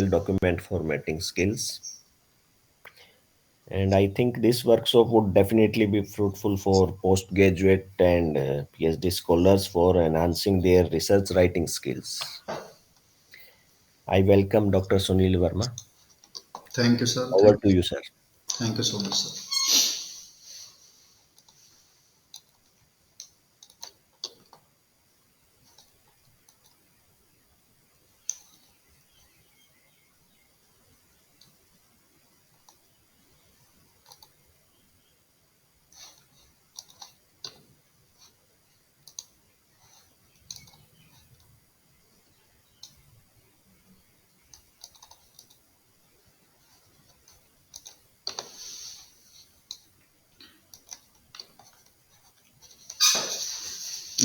document formatting skills. And I think this workshop would definitely be fruitful for postgraduate and PhD scholars for enhancing their research writing skills. I welcome Dr. Sunil Verma. Thank you, sir. Over to you, sir. Thank you so much, sir.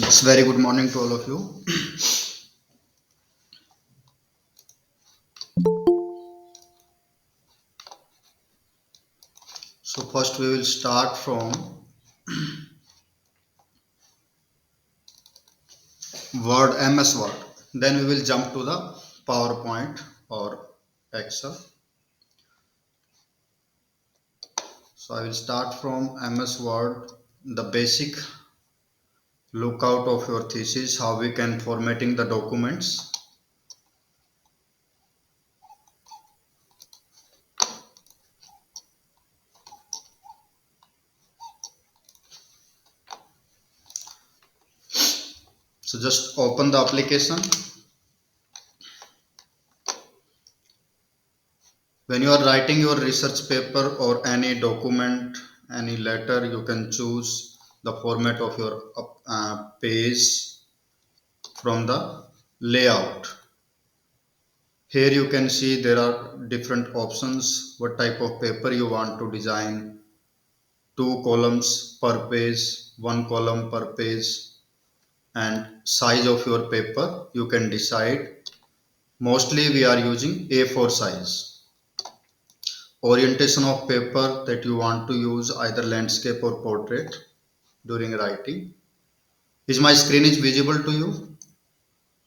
It's very good morning to all of you. So first we will start from Word, MS Word. Then we will jump to the PowerPoint or Excel. So I will start from MS Word, the basic lookout of your thesis, how we can formatting the documents. So just open the application. When you are writing your research paper or any document, any letter, you can choose the format of your page from the layout. Here you can see there are different options, what type of paper you want to design, two columns per page, one column per page, and size of your paper you can decide. Mostly we are using A4 size. Orientation of paper that you want to use either landscape or portrait during writing. Is my screen is visible to you?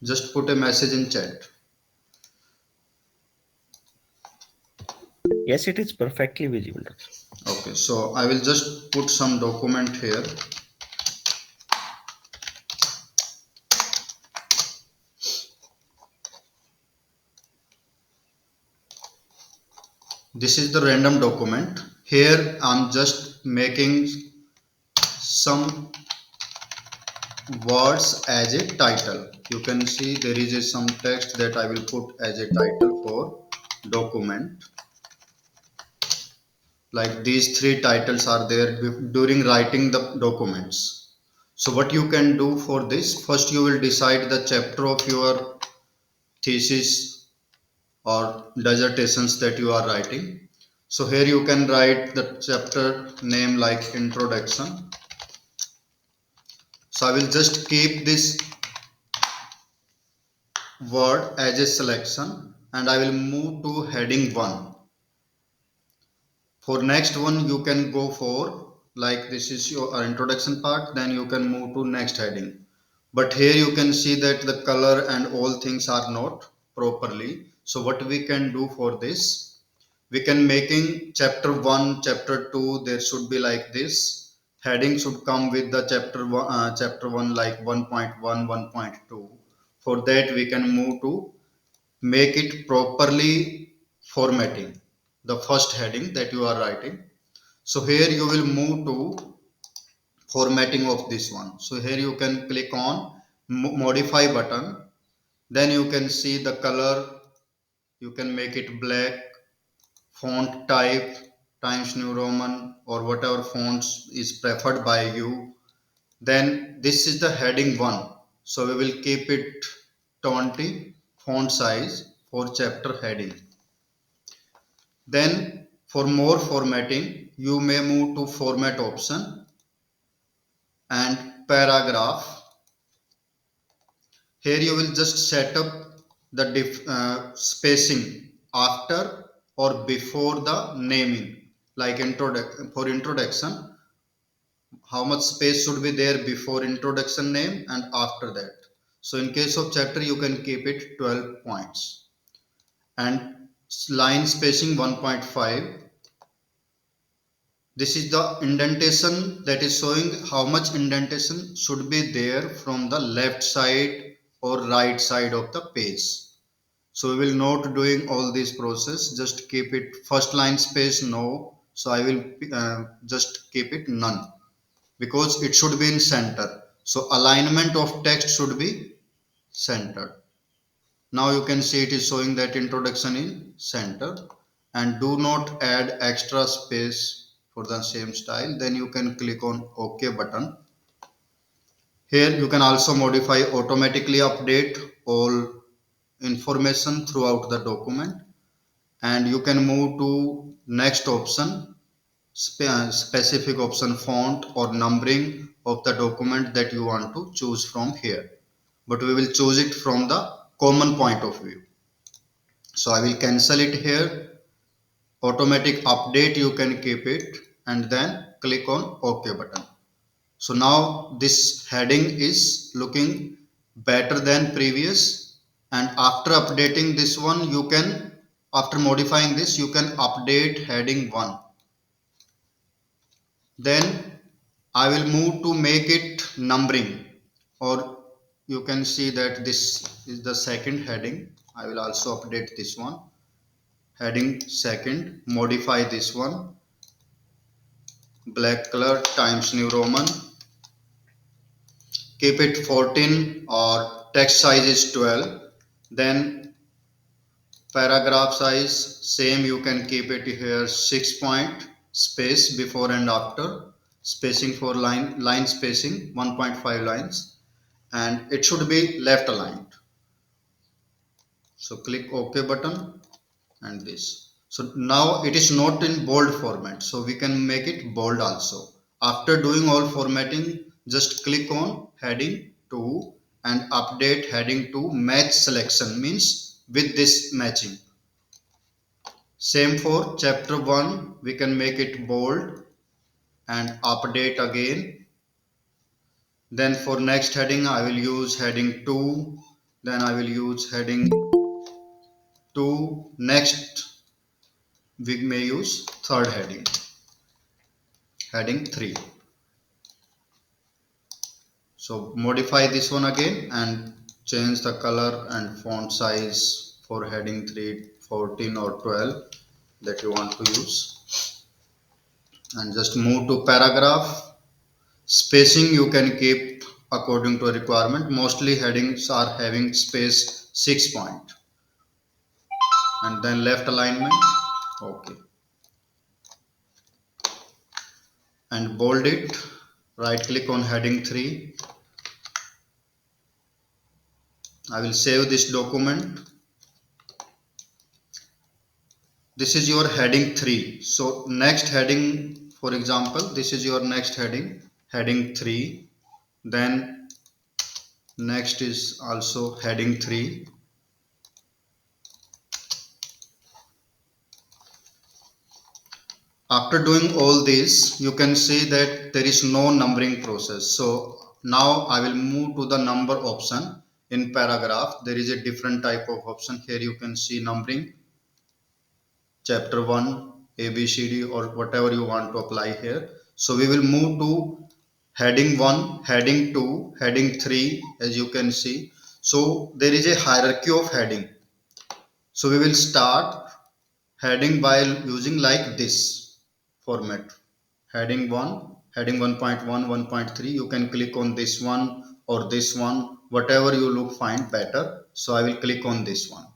Just put a message in chat. Yes, it is perfectly visible, Doctor. Okay, so I will just put some document here. This is the random document. Here I'm just making some words as a title. You can see there is some text that I will put as a title for document. Like these three titles are there during writing the documents. So what you can do for this, first you will decide the chapter of your thesis or dissertations that you are writing. So here you can write the chapter name like introduction. So I will just keep this word as a selection and I will move to heading 1. For next one you can go for like this is your introduction part, then you can move to next heading. But here you can see that the color and all things are not properly. So what we can do for this, we can making chapter 1 chapter 2 there should be like this. Heading should come with the chapter 1 like 1.1 1.2. For that we can move to make it properly formatting the first heading that you are writing. So here you will move to formatting of this one. So here you can click on modify button, then you can see the color, you can make it black, font type Times New Roman or whatever fonts is preferred by you. Then this is the heading 1, so we will keep it 20 font size for chapter heading. Then for more formatting, you may move to format option and paragraph. Here you will just set up the spacing after or before the naming. Like for introduction, how much space should be there before introduction name and after that. So in case of chapter, you can keep it 12 points. and line spacing 1.5. This is the indentation that is showing how much indentation should be there from the left side or right side of the page. So we will not doing all this process, just keep it first line space no, so I will just keep it none because it should be in center. So alignment of text should be centered. Now you can see it is showing that introduction in center, and do not add extra space for the same style. Then you can click on OK button. Here you can also modify automatically update all information throughout the document, and you can move to next option, specific option font or numbering of the document that you want to choose from here, but we will choose it from the common point of view. So I will cancel it here. Automatic update you can keep it, and then click on OK button. So now this heading is looking better than previous, and after updating this one you can, after modifying this you can update heading 1. Then I will move to make it numbering, or you can see that this is the second heading. I will also update this one, heading second, modify this one, black color Times New Roman, keep it 14 or text size is 12. Then paragraph size same, you can keep it here 6 point, space before and after, spacing for line spacing 1.5 lines, and it should be left aligned. So click OK button, and this. So now it is not in bold format, so we can make it bold also. After doing all formatting, just click on heading 2 and update heading to match selection, means with this matching. Same for chapter 1, we can make it bold and update again. Then for next heading I will use heading 2, then I will use heading 2. Next we may use third heading, heading 3. So modify this one again and change the color and font size for heading 3, 14 or 12 that you want to use, and just move to paragraph. Spacing you can keep according to a requirement. Mostly headings are having space 6 point, and then left alignment. Okay, and bold it. Right click on heading 3. I will save this document. This is your heading 3. So next heading, for example, this is your next heading, heading 3. Then next is also heading 3. After doing all this, you can see that there is no numbering process. So now I will move to the number option. In paragraph there is a different type of option. Here you can see numbering, chapter 1, ABCD, or whatever you want to apply here. So we will move to heading 1, heading 2, heading 3, as you can see. So there is a hierarchy of heading. So we will start heading by using like this format. Heading 1, heading 1.1, 1.3, you can click on this one or this one, whatever you look find better. So I will click on this one.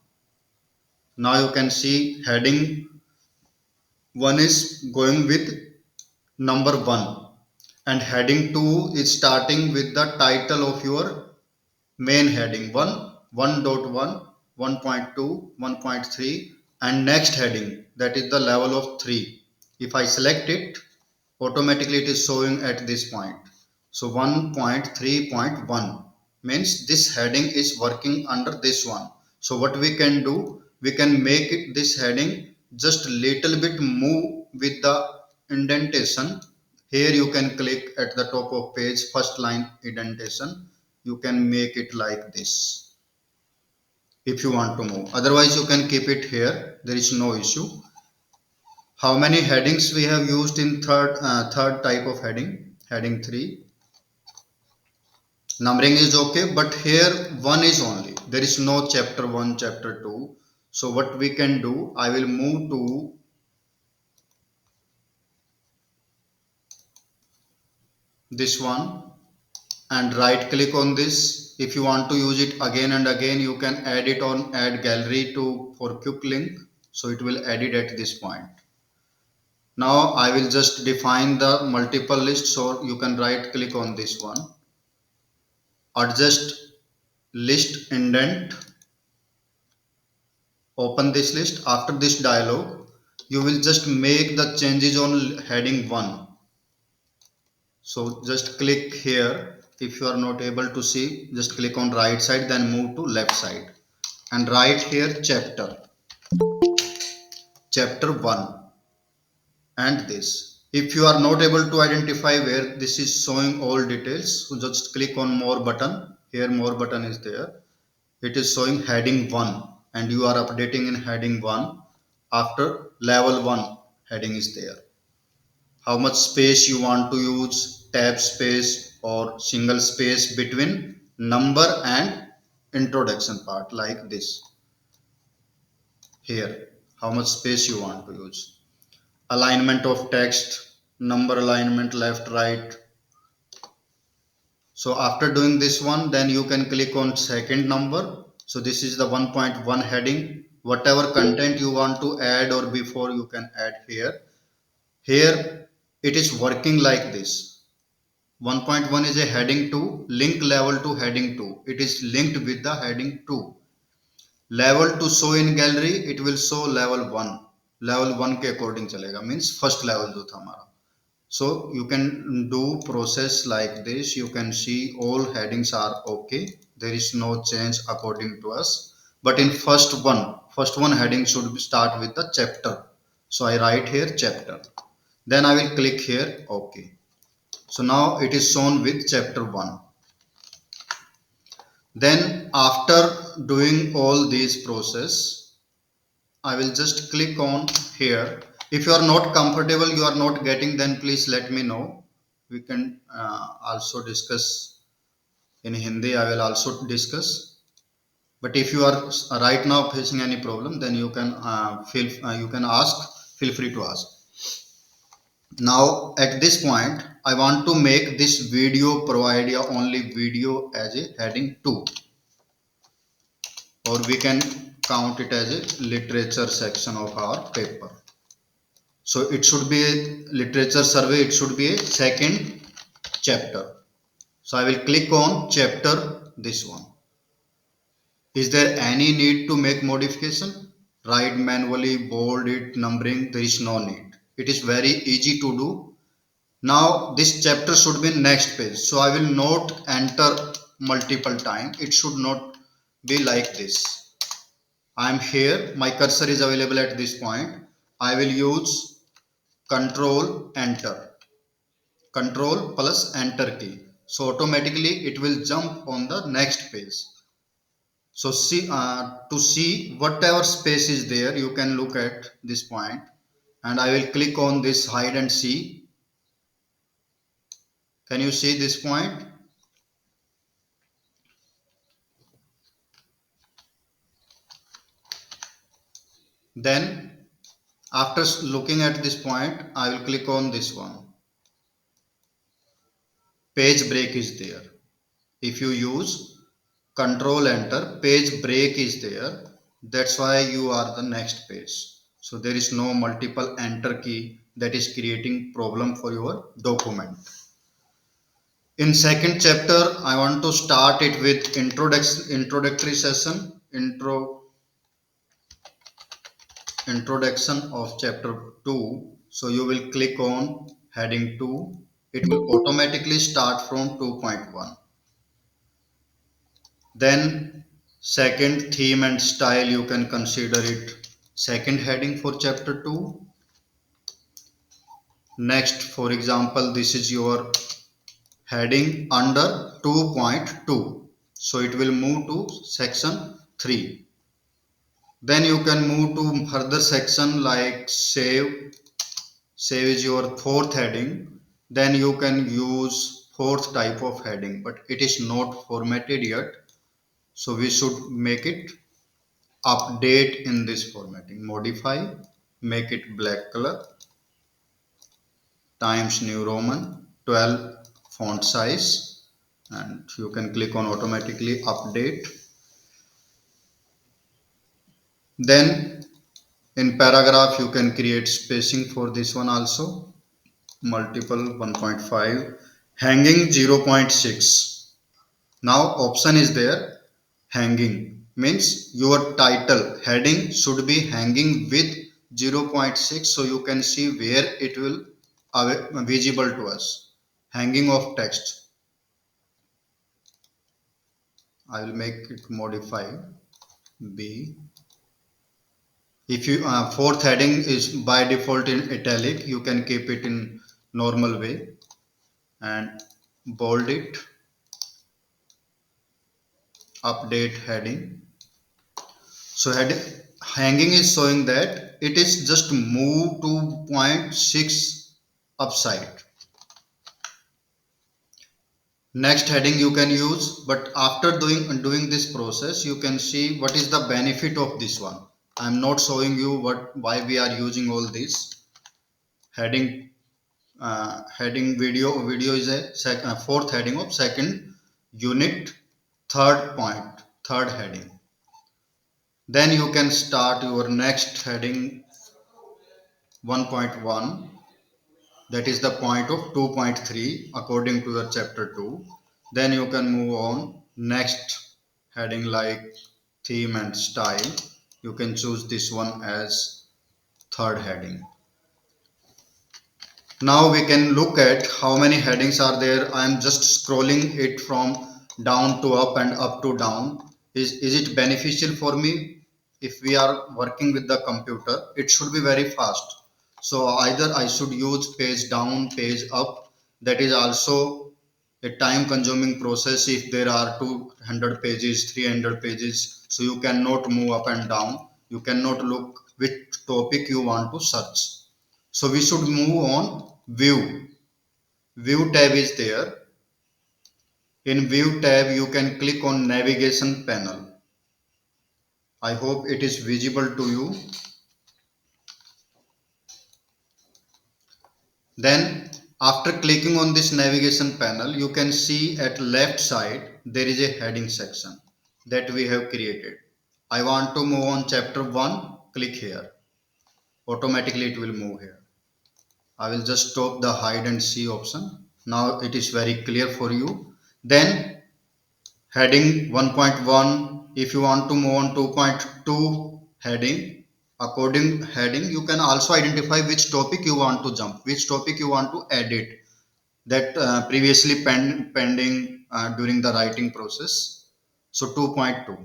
Now you can see heading 1 is going with number 1, and heading 2 is starting with the title of your main heading 1, 1.1, 1.2, 1.3, and next heading, that is the level of 3. If I select it, automatically it is showing at this point. So 1.3.1 means this heading is working under this one. So what we can do, we can make it this heading just little bit move with the indentation. Here you can click at the top of page, first line indentation. You can make it like this. if you want to move. Otherwise, you can keep it here. There is no issue. How many headings we have used in third type of heading? Heading 3. Numbering is okay, but here one is only. There is no chapter 1, chapter 2. So what we can do, I will move to this one and right click on this. If you want to use it again and again, you can add it on add gallery to for quick link. So it will add it at this point. Now I will just define the multiple list. So you can right click on this one, adjust list indent, open this list. After this dialog, you will just make the changes on heading 1. So just click here. If you are not able to see, just click on right side, then move to left side and write here chapter 1 and this. If you are not able to identify where this is showing all details, so just click on more button. Here more button is there. It is showing heading 1 and you are updating in heading 1 after level 1 heading is there. How much space you want to use, tab space or single space between number and introduction part, like this. Here, how much space you want to use. Alignment of text, number alignment left, right. So after doing this one, then you can click on second number. So this is the 1.1 heading. Whatever content you want to add or before, you can add here. Here it is working like this. 1.1 is a heading 2, link level to heading 2. It is linked with the heading 2. Level to show in gallery, it will show level 1. Level 1 के according चलेगा, means first level जो था हमारा. So you can do process like this. You can see all headings are okay. There is no change according to us. But in first one heading should start with the chapter. So I write here chapter. Then I will click here OK. So now it is shown with chapter 1. Then after doing all these process, I will just click on here. If you are not comfortable, you are not getting, then please let me know. We can also discuss in Hindi. I will also discuss. But if you are right now facing any problem, then you can you can ask. Feel free to ask. Now at this point, I want to make this video provide only video as a heading 2, or we can count it as a literature section of our paper. So it should be a literature survey. It should be a second chapter. So I will click on chapter, this one. Is there any need to make modification? Write manually, bold it, numbering. There is no need. It is very easy to do. Now this chapter should be next page. So I will not enter multiple times. It should not be like this. I am here. My cursor is available at this point. I will use control enter, control plus enter key. So automatically it will jump on the next page. So see to see whatever space is there, you can look at this point, and I will click on this hide and see. Can you see this point? Then after looking at this point, I will click on this one. Page break is there. If you use control enter, page break is there. That's why you are the next page. So there is no multiple enter key that is creating problem for your document. In second chapter, I want to start it with introductory session, introduction of chapter 2. So you will click on heading 2. It will automatically start from 2.1. Then second, theme and style, you can consider it second heading for chapter 2. Next, for example, this is your heading under 2.2. So it will move to section 3. Then you can move to further section like save is your fourth heading. Then you can use fourth type of heading, but it is not formatted yet, so we should make it update in this formatting. Modify, make it black color, Times New Roman 12 font size, and you can click on automatically update. Then in paragraph you can create spacing for this one also, multiple 1.5, hanging 0.6. Now option is there, hanging means your title heading should be hanging with 0.6, so you can see where it will visible to us. Hanging of text, I will make it modify B. If you fourth heading is by default in italic, you can keep it in normal way and bold it, update heading. So hanging is showing that it is just move to point 6 upside. Next heading you can use, but after doing this process, you can see what is the benefit of this one. I am not showing you why we are using all this heading. Heading video is a fourth heading of second unit, third point, third heading. Then you can start your next heading 1.1, that is the point of 2.3 according to your chapter 2. Then you can move on next heading like theme and style. You can choose this one as third heading. Now we can look at how many headings are there. I am just scrolling it from down to up and up to down. Is it beneficial for me? If we are working with the computer, it should be very fast. So either I should use page down, page up. That is also a time consuming process if there are 200 pages, 300 pages. So you cannot move up and down. You cannot look which topic you want to search. So we should move on view. View tab is there. In view tab, you can click on navigation panel. I hope it is visible to you. Then after clicking on this navigation panel, you can see at left side, there is a heading section that we have created. I want to move on chapter 1, click here. Automatically it will move here. I will just stop the hide and see option. Now it is very clear for you. Then heading 1.1, if you want to move on 2.2 heading, according heading, you can also identify which topic you want to jump, which topic you want to edit that previously pending during the writing process. So 2.2,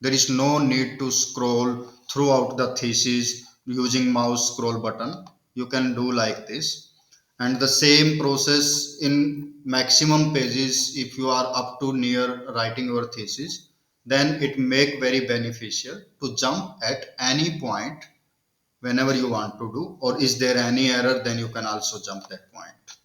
there is no need to scroll throughout the thesis using mouse scroll button. You can do like this, and the same process in maximum pages. If you are up to near writing your thesis, then it make very beneficial to jump at any point whenever you want to do, or is there any error, then you can also jump that point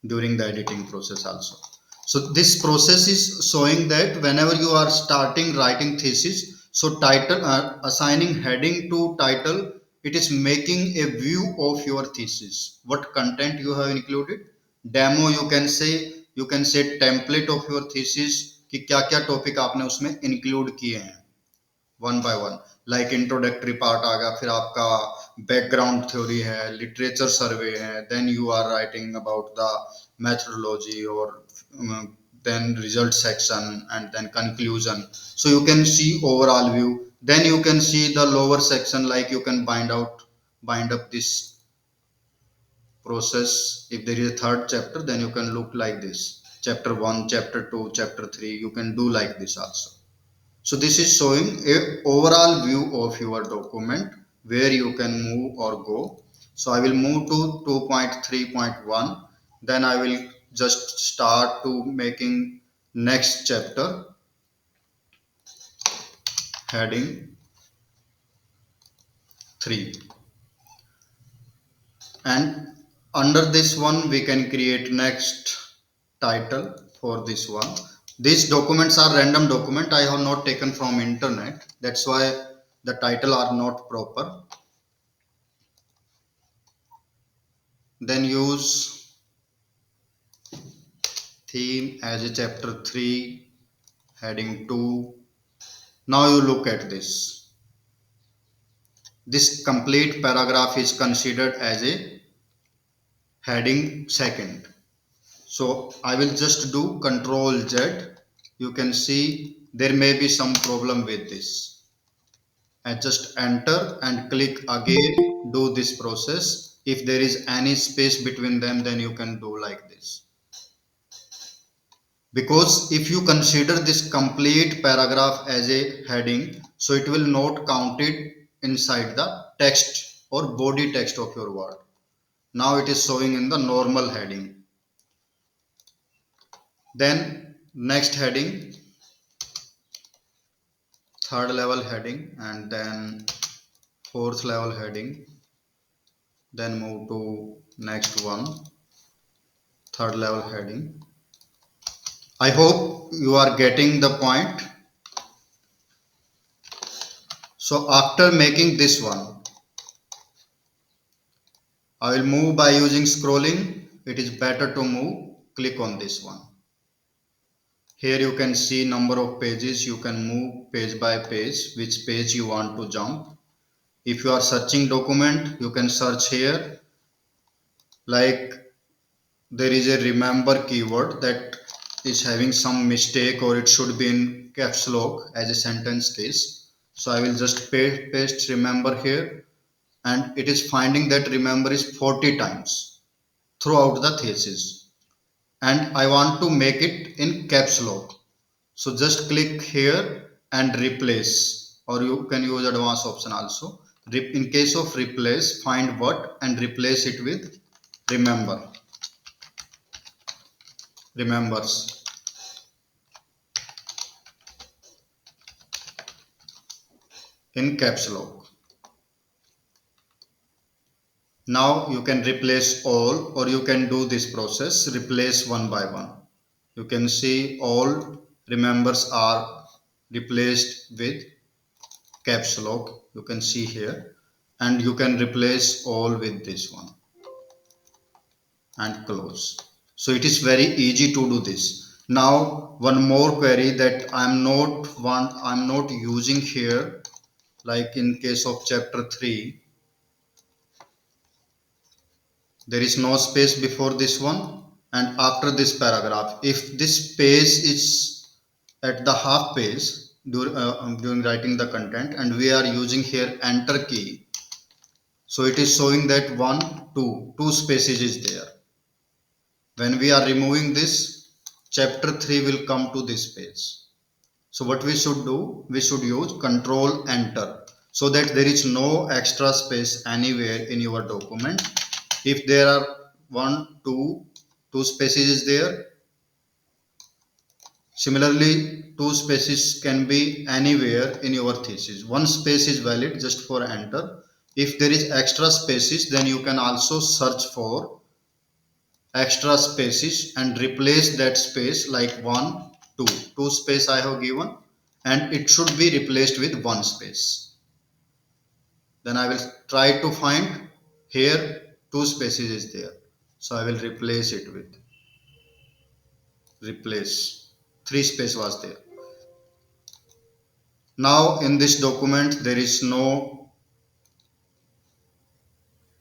during the editing process also. So this process is showing that whenever you are starting writing thesis, so title assigning heading to title, it is making a view of your thesis, what content you have included. Demo you can say template of your thesis कि क्या क्या topic आपने उसमें include किए हैं one by one, like introductory part आ गया, फिर आपका बैकग्राउंड थ्योरी है, लिटरेचर सर्वे है, then you are writing about the methodology or then result section and then conclusion. So you can see overall view. Then you can see the lower section, like you can bind up this process. If there is a third chapter, then you can look like this, chapter 1, chapter 2, chapter 3, you can do like this also. So this is showing a overall view of your document where you can move or go. So I will move to 2.3.1. Then I will just start to making next chapter heading. 3. And under this one we can create next title for this one. These documents are random document I have not taken from internet, that's why the title are not proper. Then use theme as a chapter 3 heading 2. Now you look at this complete paragraph is considered as a heading second. So I will just do Control Z. You can see there may be some problem with this. I just enter and click again, do this process. If there is any space between them, then you can do like this. Because if you consider this complete paragraph as a heading, so it will not count it inside the text or body text of your word. Now it is showing in the normal heading. Then next heading, third level heading, and then fourth level heading, then move to next one, third level heading. I hope you are getting the point. So after making this one, I will move by using scrolling. It is better to move. Click on this one. Here you can see number of pages. You can move page by page, which page you want to jump. If you are searching document, you can search here. Like there is a remember keyword that is having some mistake, or it should be in caps lock as a sentence case. So I will just paste remember here, and it is finding that remember is 40 times throughout the thesis, and I want to make it in caps lock. So just click here and replace, or you can use advanced option also. In case of replace, find what and replace it with remember, remembers. In caps lock. Now you can replace all, or you can do this process, replace one by one. You can see all remembers are replaced with caps lock. You can see here, and you can replace all with this one and close. So it is very easy to do this. Now one more query that I'm not using here, like in case of chapter 3, there is no space before this one, and after this paragraph, if this space is at the half page during writing the content, and we are using here enter key, so it is showing that two spaces is there. When we are removing this, chapter 3 will come to this page. So what we should do, we should use control enter, so that there is no extra space anywhere in your document. If there are two spaces is there, similarly 2 spaces can be anywhere in your thesis. 1 space is valid just for enter. If there is extra spaces, then you can also search for extra spaces and replace that space, like 1 2 space I have given, and it should be replaced with 1 space. Then I will try to find here 2 spaces is there, so I will replace it with replace. 3 space was there. Now in this document there is no,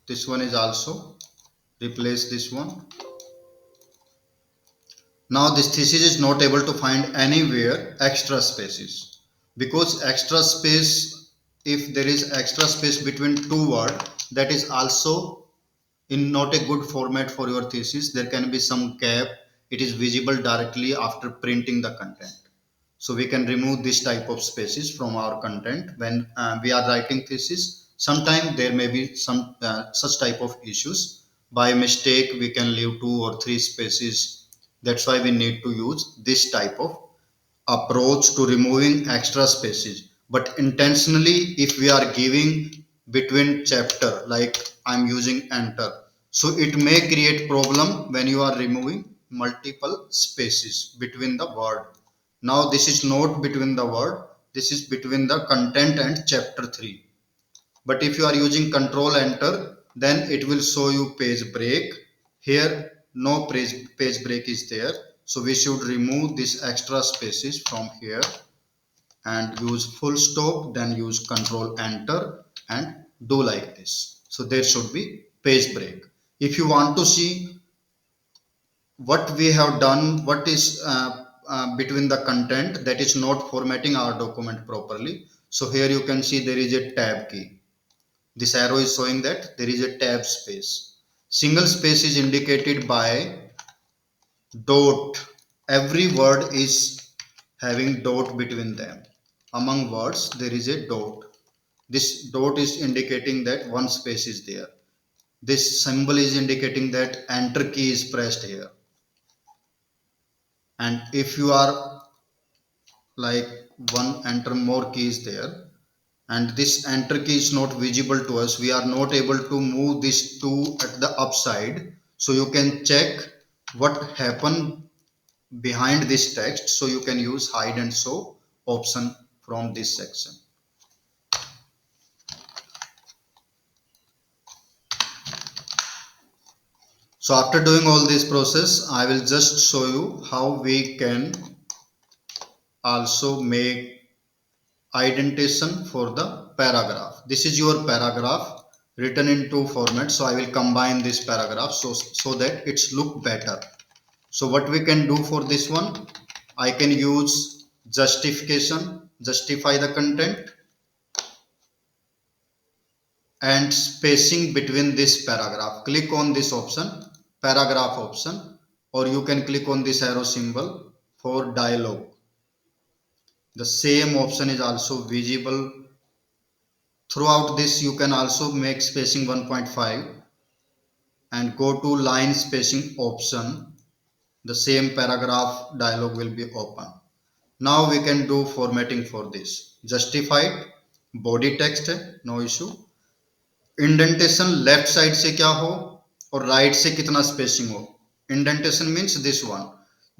this one is also replace this one. Now this thesis is not able to find anywhere extra spaces, because extra space, if there is extra space between two words, that is also in not a good format for your thesis. There can be some gap, it is visible directly after printing the content. So we can remove this type of spaces from our content when we are writing thesis. Sometimes there may be some such type of issues. By mistake we can leave 2 or 3 spaces. That's why we need to use this type of approach to removing extra spaces. But intentionally, if we are giving between chapter, like I'm using enter. So it may create problem when you are removing multiple spaces between the word. Now this is not between the word, this is between the content and chapter 3. But if you are using control enter, then it will show you page break. Here no page break is there, so we should remove these extra spaces from here and use full stop, then use control enter and do like this. So there should be page break. If you want to see what we have done, what is between the content that is not formatting our document properly, so here you can see there is a tab key. This arrow is showing that there is a tab space. Single space is indicated by dot. Every word is having dot between them. Among words, there is a dot. This dot is indicating that one space is there. This symbol is indicating that enter key is pressed here. And if you are like one enter more key is there, and this enter key is not visible to us, we are not able to move this two at the upside, so you can check what happened behind this text, so you can use hide and show option from this section. So after doing all this process, I will just show you how we can also make indentation for the paragraph. This is your paragraph written in two formats, so I will combine this paragraph so that it's look better. So what we can do for this one, I can use justification, justify the content, and spacing between this paragraph. Click on this option, paragraph option, or you can click on this arrow symbol for dialogue. The same option is also visible throughout this. You can also make spacing 1.5 and go to line spacing option. The same paragraph dialog will be open. Now we can do formatting for this. Justified, body text है, no issue. Indentation left side से क्या हो और right से कितना spacing हो. Indentation means this one.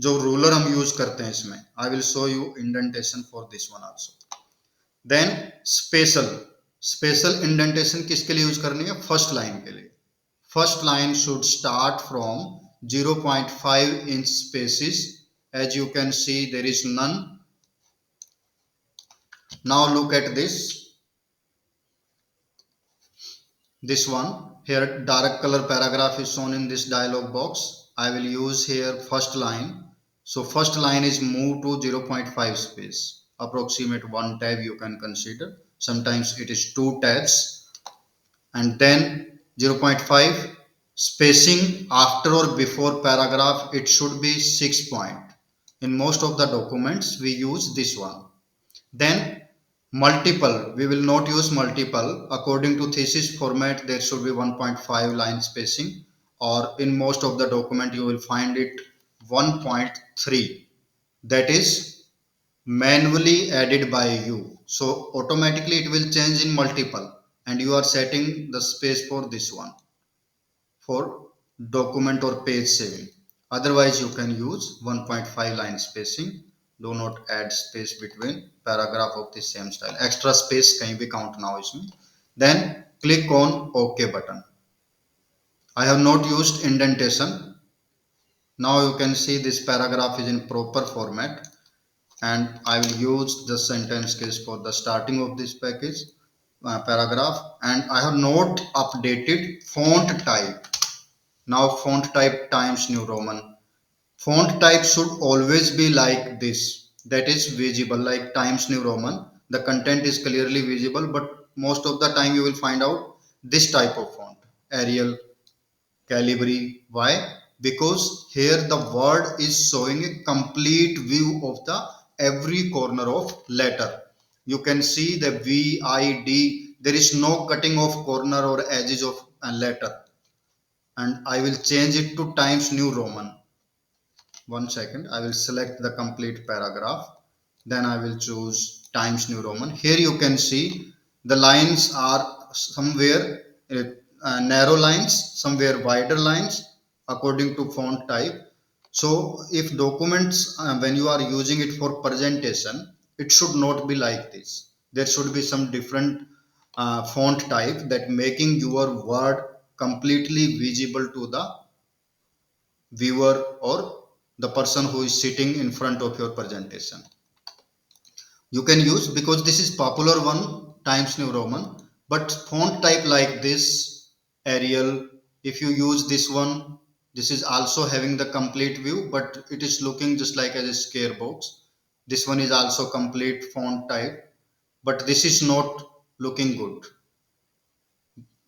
जो ruler हम use करते हैं इसमें. I will show you indentation for this one also. Then spatial indentation किसके लिए use करनी है? First line के लिए. First line should start from 0.5 inch spaces. As you can see, there is none. Now look at this one here. Dark color paragraph is shown in this dialog box. I will use here first line. So first line is moved to 0.5 space, approximate one tab you can consider. Sometimes it is two tabs, and then 0.5 spacing after or before paragraph, it should be 6 point. In most of the documents we use this one. Then multiple, we will not use multiple. According to thesis format, there should be 1.5 line spacing, or in most of the document you will find it 1.3. That is manually added by you. So automatically it will change in multiple, and you are setting the space for this one for document or page saving. Otherwise you can use 1.5 line spacing. Do not add space between paragraph of the same style. Extra space कहीं भी count ना हो इसमें. Then click on OK button. I have not used indentation. Now you can see this paragraph is in proper format, and I will use the sentence case for the starting of this package paragraph, and I have not updated font type. Now font type Times New Roman. Font type should always be like this, that is visible, like Times New Roman. The content is clearly visible, but most of the time you will find out this type of font, Arial, Calibri. Why? Because here the word is showing a complete view of the every corner of letter. You can see the V, I, D. There is no cutting of corner or edges of a letter. And I will change it to Times New Roman. One second, I will select the complete paragraph. Then I will choose Times New Roman. Here you can see the lines are somewhere narrow lines, somewhere wider lines according to font type. So if documents, when you are using it for presentation, it should not be like this. There should be some different font type that making your word completely visible to the viewer or the person who is sitting in front of your presentation. You can use, because this is popular one, Times New Roman, but font type like this, Arial, if you use this one, this is also having the complete view, but it is looking just like as a scare box. This one is also complete font type, but this is not looking good.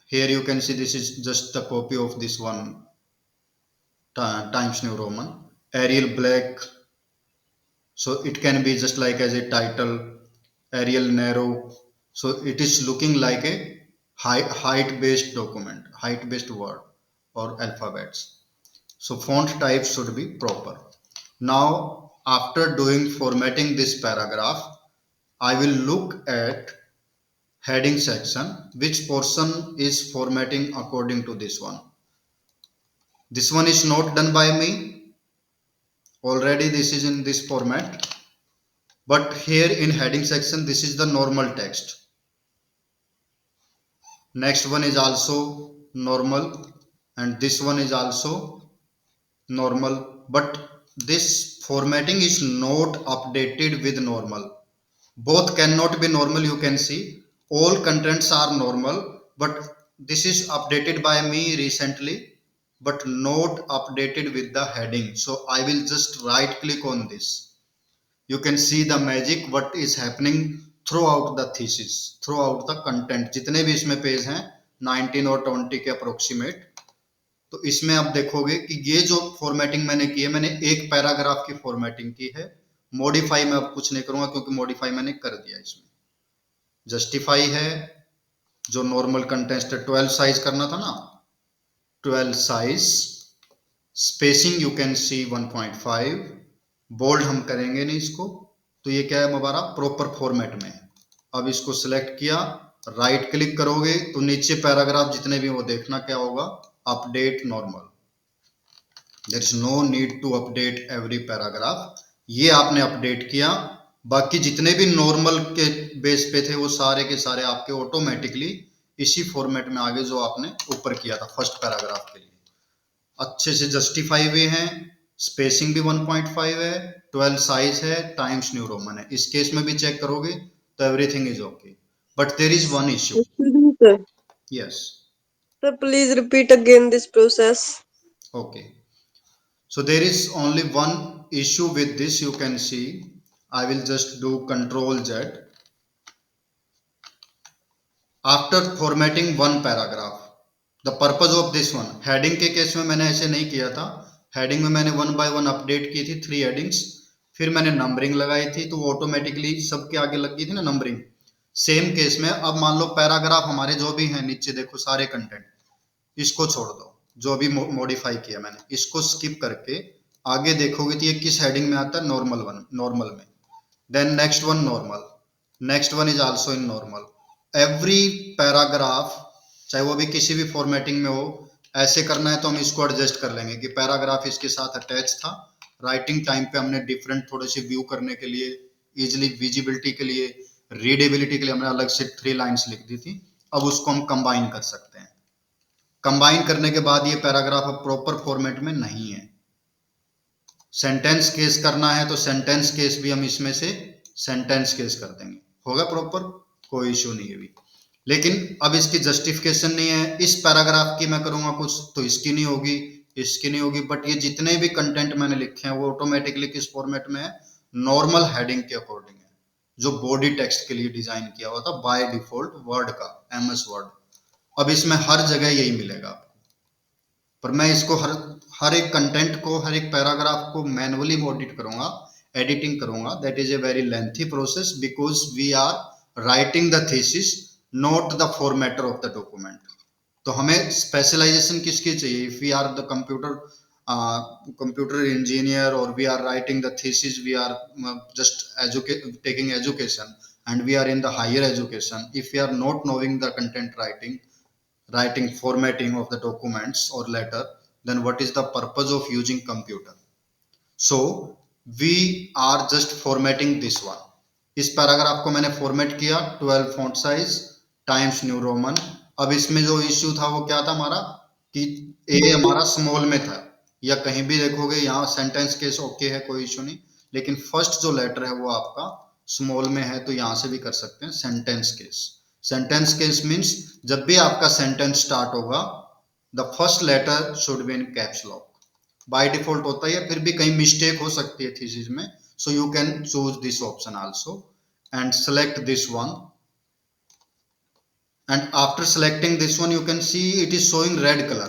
Here you can see this is just a copy of this one, Times New Roman, Arial black. So it can be just like as a title, Arial narrow. So it is looking like a height based document, height based word or alphabets. So font type should be proper. Now after doing formatting this paragraph, I will look at heading section, which portion is formatting according to this one. This one is not done by me, already this is in this format. But here in heading section, this is the normal text. Next one is also normal, and this one is also normal. But this formatting is not updated with normal. Both cannot be normal, you can see. All contents are normal, but this is updated by me recently, but not updated with the heading. So I will just right click on this. You can see the magic what is happening throughout the thesis, throughout the content, जितने भी इसमें page हैं 19 और 20 के approximate. तो इसमें आप देखोगे कि ये जो फॉर्मेटिंग मैंने की है, मैंने एक पैराग्राफ की फॉर्मेटिंग की है। मॉडिफाई मैं अब कुछ नहीं करूंगा क्योंकि मॉडिफाई मैंने कर दिया। इसमें जस्टिफाई है, जो नॉर्मल कंटेंट 12 साइज करना था ना, 12 size. Spacing you can see 1.5, bold हम करेंगे नहीं इसको। तो ये क्या है हमारा प्रॉपर फॉर्मेट में। अब इसको सिलेक्ट किया, राइट क्लिक करोगे तो नीचे पैराग्राफ जितने भी वो देखना क्या होगा, update normal. There is no need to update every paragraph. ये आपने अपडेट किया, बाकी जितने भी नॉर्मल के बेस पे थे वो सारे के सारे आपके ऑटोमेटिकली इसी फॉर्मेट में आगे जो आपने ऊपर किया था फर्स्ट पैराग्राफ के लिए अच्छे से जस्टिफाई हुए हैं। स्पेसिंग भी 1.5 है, 12 साइज है, टाइम्स न्यू रोमन है। इस केस में भी चेक करोगे तो everything is okay, but there is one issue. Sir, yes, sir, please repeat again this process. Okay. So there is only one issue with this. You can see I will just do Control Z. After formatting one paragraph, the purpose of this one, heading के case में मैंने ऐसे नहीं किया था। Heading में मैंने 1 by 1 update की थी 3 हेडिंग्स, फिर मैंने नंबरिंग लगाई थी तो वो ऑटोमेटिकली सबके आगे लग गई थी ना नंबरिंग। सेम केस में अब मान लो पैराग्राफ हमारे जो भी हैं नीचे देखो सारे कंटेंट, इसको छोड़ दो, जो भी मॉडिफाई किया मैंने इसको स्किप करके आगे देखोगे तो ये किस हेडिंग में आता है, नॉर्मल वन, नॉर्मल में। Then next one normal, next one is also in normal. Every paragraph चाहे वो भी किसी भी फॉर्मेटिंग में हो, ऐसे करना है तो हम इसको एडजस्ट कर लेंगे कि पैराग्राफ इसके साथ अटैच था। राइटिंग टाइम पे हमने डिफरेंट थोड़े से व्यू करने के लिए, इजिली विजिबिलिटी के लिए, रीडेबिलिटी के लिए हमने अलग से 3 लाइन्स लिख दी थी। अब उसको हम कंबाइन कर सकते हैं। कंबाइन करने के बाद ये पैराग्राफ अब प्रॉपर फॉर्मेट में नहीं है। सेंटेंस केस करना है तो सेंटेंस केस भी हम इसमें से सेंटेंस केस कर देंगे, होगा प्रॉपर, कोई इश्यू नहीं है भी। लेकिन अब इसकी जस्टिफिकेशन नहीं है, इस पैराग्राफ की मैं करूंगा कुछ तो इसकी नहीं होगी, इसकी नहीं होगी। बट ये जितने भी कंटेंट मैंने लिखे हैं वो ऑटोमेटिकली किस फॉर्मेट में है, नॉर्मल हेडिंग के अकॉर्डिंग है, जो बॉडी टेक्स्ट के लिए डिजाइन किया हुआ था बाय डिफॉल्ट वर्ड का, MS वर्ड। अब इसमें हर जगह यही मिलेगा आपको, पर मैं इसको हर एक कंटेंट को, हर एक पैराग्राफ को मैनुअली ऑडिट करूंगा, एडिटिंग करूंगा। That is a very lengthy process because we are writing the thesis, not the formatter of the document. तो हमें स्पेशलाइजेशन किसकी चाहिए? If we are the computer engineer और we are writing the thesis, we are just taking education and we are in the higher education, if we are not knowing the content writing formatting of the documents or letter, then what is the purpose of using computer? So we are just formatting this one. इस paragraph को मैंने format किया 12 font size times new Roman. अब इसमें जो issue था वो क्या था हमारा, कि ए हमारा स्मॉल में था, या कहीं भी देखोगे यहाँ सेंटेंस केस ओके है, कोई इश्यू नहीं, लेकिन फर्स्ट जो लेटर है वो आपका स्मॉल में है, तो यहां से भी कर सकते हैं sentence case. Sentence case means जब भी आपका सेंटेंस स्टार्ट होगा, the first letter should be in caps lock. By default होता है, फिर भी कहीं मिस्टेक हो सकती है थीसिस में, so you can choose this option also and select this one, and after selecting this one you can see it is showing red color.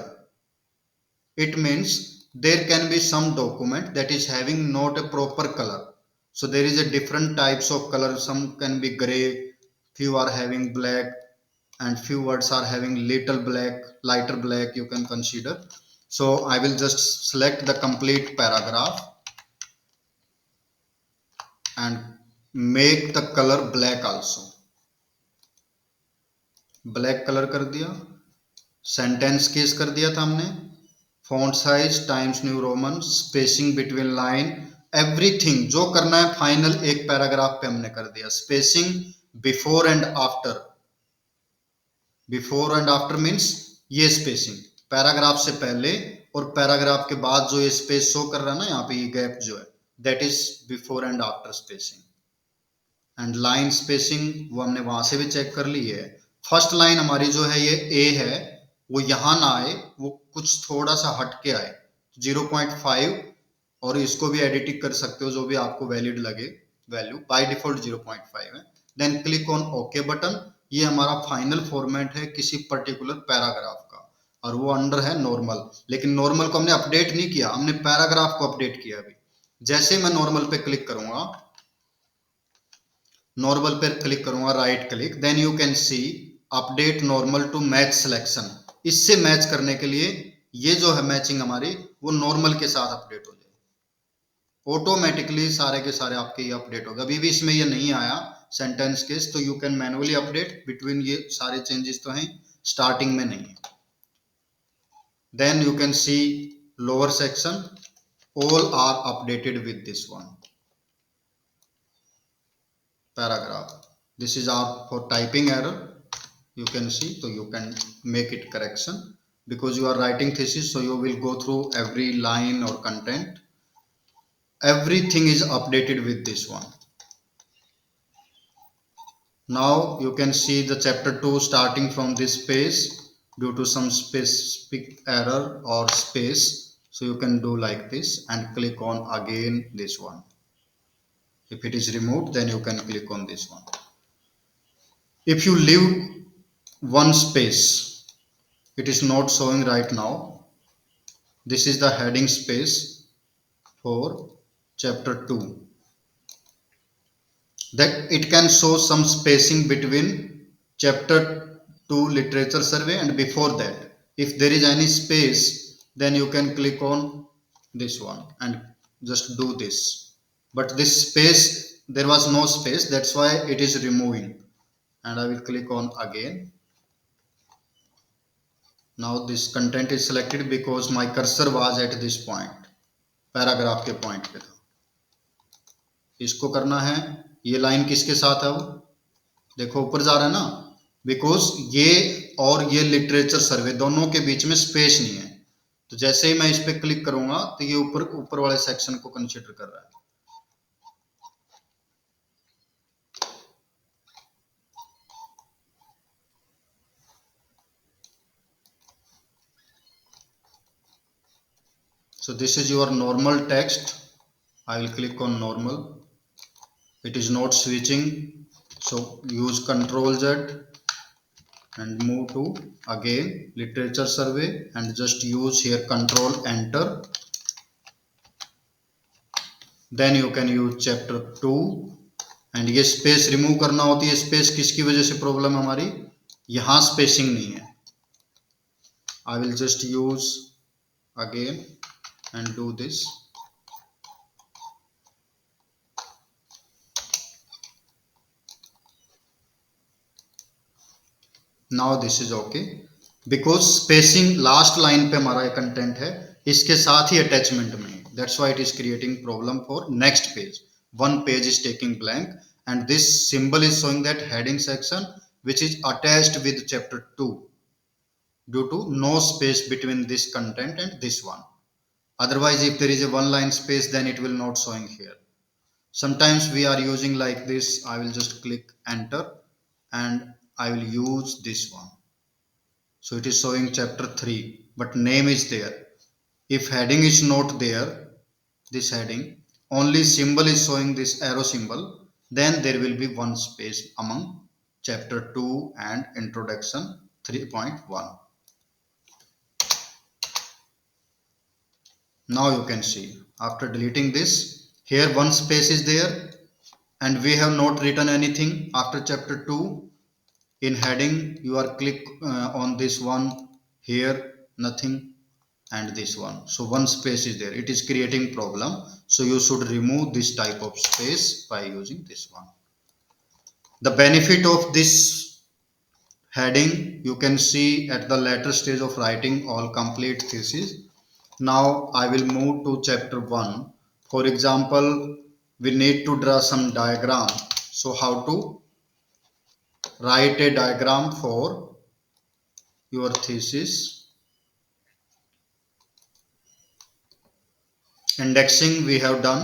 It means there can be some document that is having not a proper color, so there is a different types of color, some can be gray, few are having black, and few words are having little black, lighter black you can consider. So I will just select the complete paragraph and make the color black also. Black colour कर दिया, sentence case कर दिया था हमने, font size times new Roman, spacing between line, everything जो करना है final एक पैराग्राफ पे हमने कर दिया। Spacing before and after, before and after means ये स्पेसिंग पैराग्राफ से पहले और पैराग्राफ के बाद जो ये स्पेस शो कर रहा है ना यहाँ पे, ये गैप जो है, that is before and after spacing. And line spacing वो हमने वहां से भी चेक कर ली है। फर्स्ट लाइन हमारी जो है ये ए है, वो यहां ना आए, वो कुछ थोड़ा सा हट के आए 0.5, और इसको भी एडिटिंग कर सकते हो जो भी आपको वैलिड लगे वैल्यू, बाय डिफॉल्ट 0.5 है। Then click on okay button. ये हमारा फाइनल फॉर्मेट है किसी पर्टिकुलर पैराग्राफ का, और वो अंडर है नॉर्मल, लेकिन नॉर्मल को हमने अपडेट नहीं किया, हमने पैराग्राफ को अपडेट किया। अभी जैसे मैं नॉर्मल पे क्लिक करूंगा, नॉर्मल पर क्लिक करूंगा, right click, then you can see update normal to match selection. इससे मैच करने के लिए ये जो है मैचिंग हमारी वो नॉर्मल के साथ अपडेट हो जाए, ऑटोमेटिकली सारे के सारे आपके ये अपडेट होगा। अभी भी इसमें ये नहीं आया सेंटेंस केस, तो you can manually update between, ये सारे चेंजेस तो हैं, स्टार्टिंग में नहीं है। Then you can see lower section, all are updated with this one paragraph. This is our for typing error, you can see, so you can make it correction, because you are writing thesis, so you will go through every line or content, everything is updated with this one. Now you can see the chapter 2 starting from this page due to some specific error or space, so you can do like this and click on again this one. If it is removed, then you can click on this one. If you leave one space, it is not showing right now, this is the heading space for chapter 2, that it can show some spacing between chapter 2 literature survey and before that. If there is any space, then you can click on this one and just do this, but this space, there was no space, that's why it is removing, and I will click on again. Now this content is selected because my cursor was at this point, paragraph के point पे था। इसको करना है, ये line किसके साथ है, वो देखो ऊपर जा रहा है ना, बिकॉज ये और ये लिटरेचर सर्वे दोनों के बीच में स्पेस नहीं है, तो जैसे ही मैं इस पे क्लिक करूंगा तो ये ऊपर ऊपर वाले सेक्शन को कंसीडर कर रहा है। So this is your normal text. I will click on normal. It is not switching, so use Ctrl Z and move to again literature survey and just use here Ctrl Enter. Then you can use chapter 2 and ये space remove करना होती है। Space किसकी वजह से problem हमारी, यहां spacing नहीं है। I will just use again and do this. Now this is okay because spacing last line पे हमारा कंटेंट है, इसके साथ ही अटैचमेंट में है, that's why it is creating problem for next page. One page is taking blank, and this symbol is showing that heading section which is attached with chapter 2 due to no space between this content and this one. Otherwise, if there is a one line space, then it will not showing here. Sometimes we are using like this. I will just click enter and I will use this one. So it is showing chapter 3, but name is there. If heading is not there, this heading, only symbol is showing this arrow symbol, then there will be one space among chapter 2 and introduction 3.1. Now you can see after deleting this, here one space is there and we have not written anything after chapter 2. In heading you are click on this one, here nothing, and this one, so one space is there, it is creating problem. So you should remove this type of space by using this one. The benefit of this heading you can see at the later stage of writing all complete thesis. Now I will move to chapter 1. For example, we need to draw some diagram. So how to write a diagram for your thesis. Indexing we have done,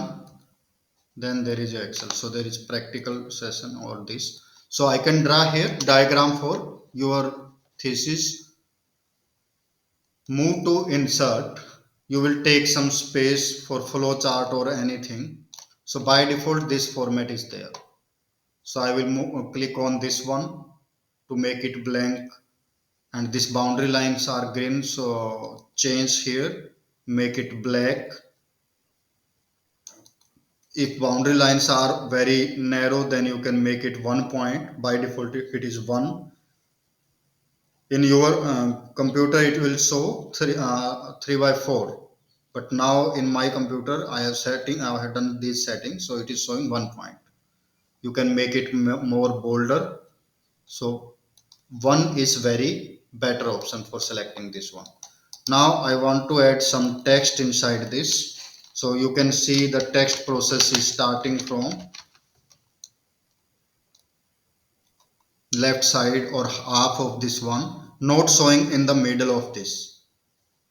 then there is Excel, so there is practical session, all this. So I can draw here diagram for your thesis. Move to insert, you will take some space for flow chart or anything. So by default this format is there. So I will click on this one to make it blank, and this boundary lines are green, so change here, make it black. If boundary lines are very narrow, then you can make it 1 point. By default it is 1. In your computer it will show 3 by 4, but now in my computer I have done this setting, so it is showing 1 point. You can make it more bolder. So 1 is very better option for selecting this one. Now I want to add some text inside this. So you can see the text process is starting from left side or half of this one, not showing in the middle of this.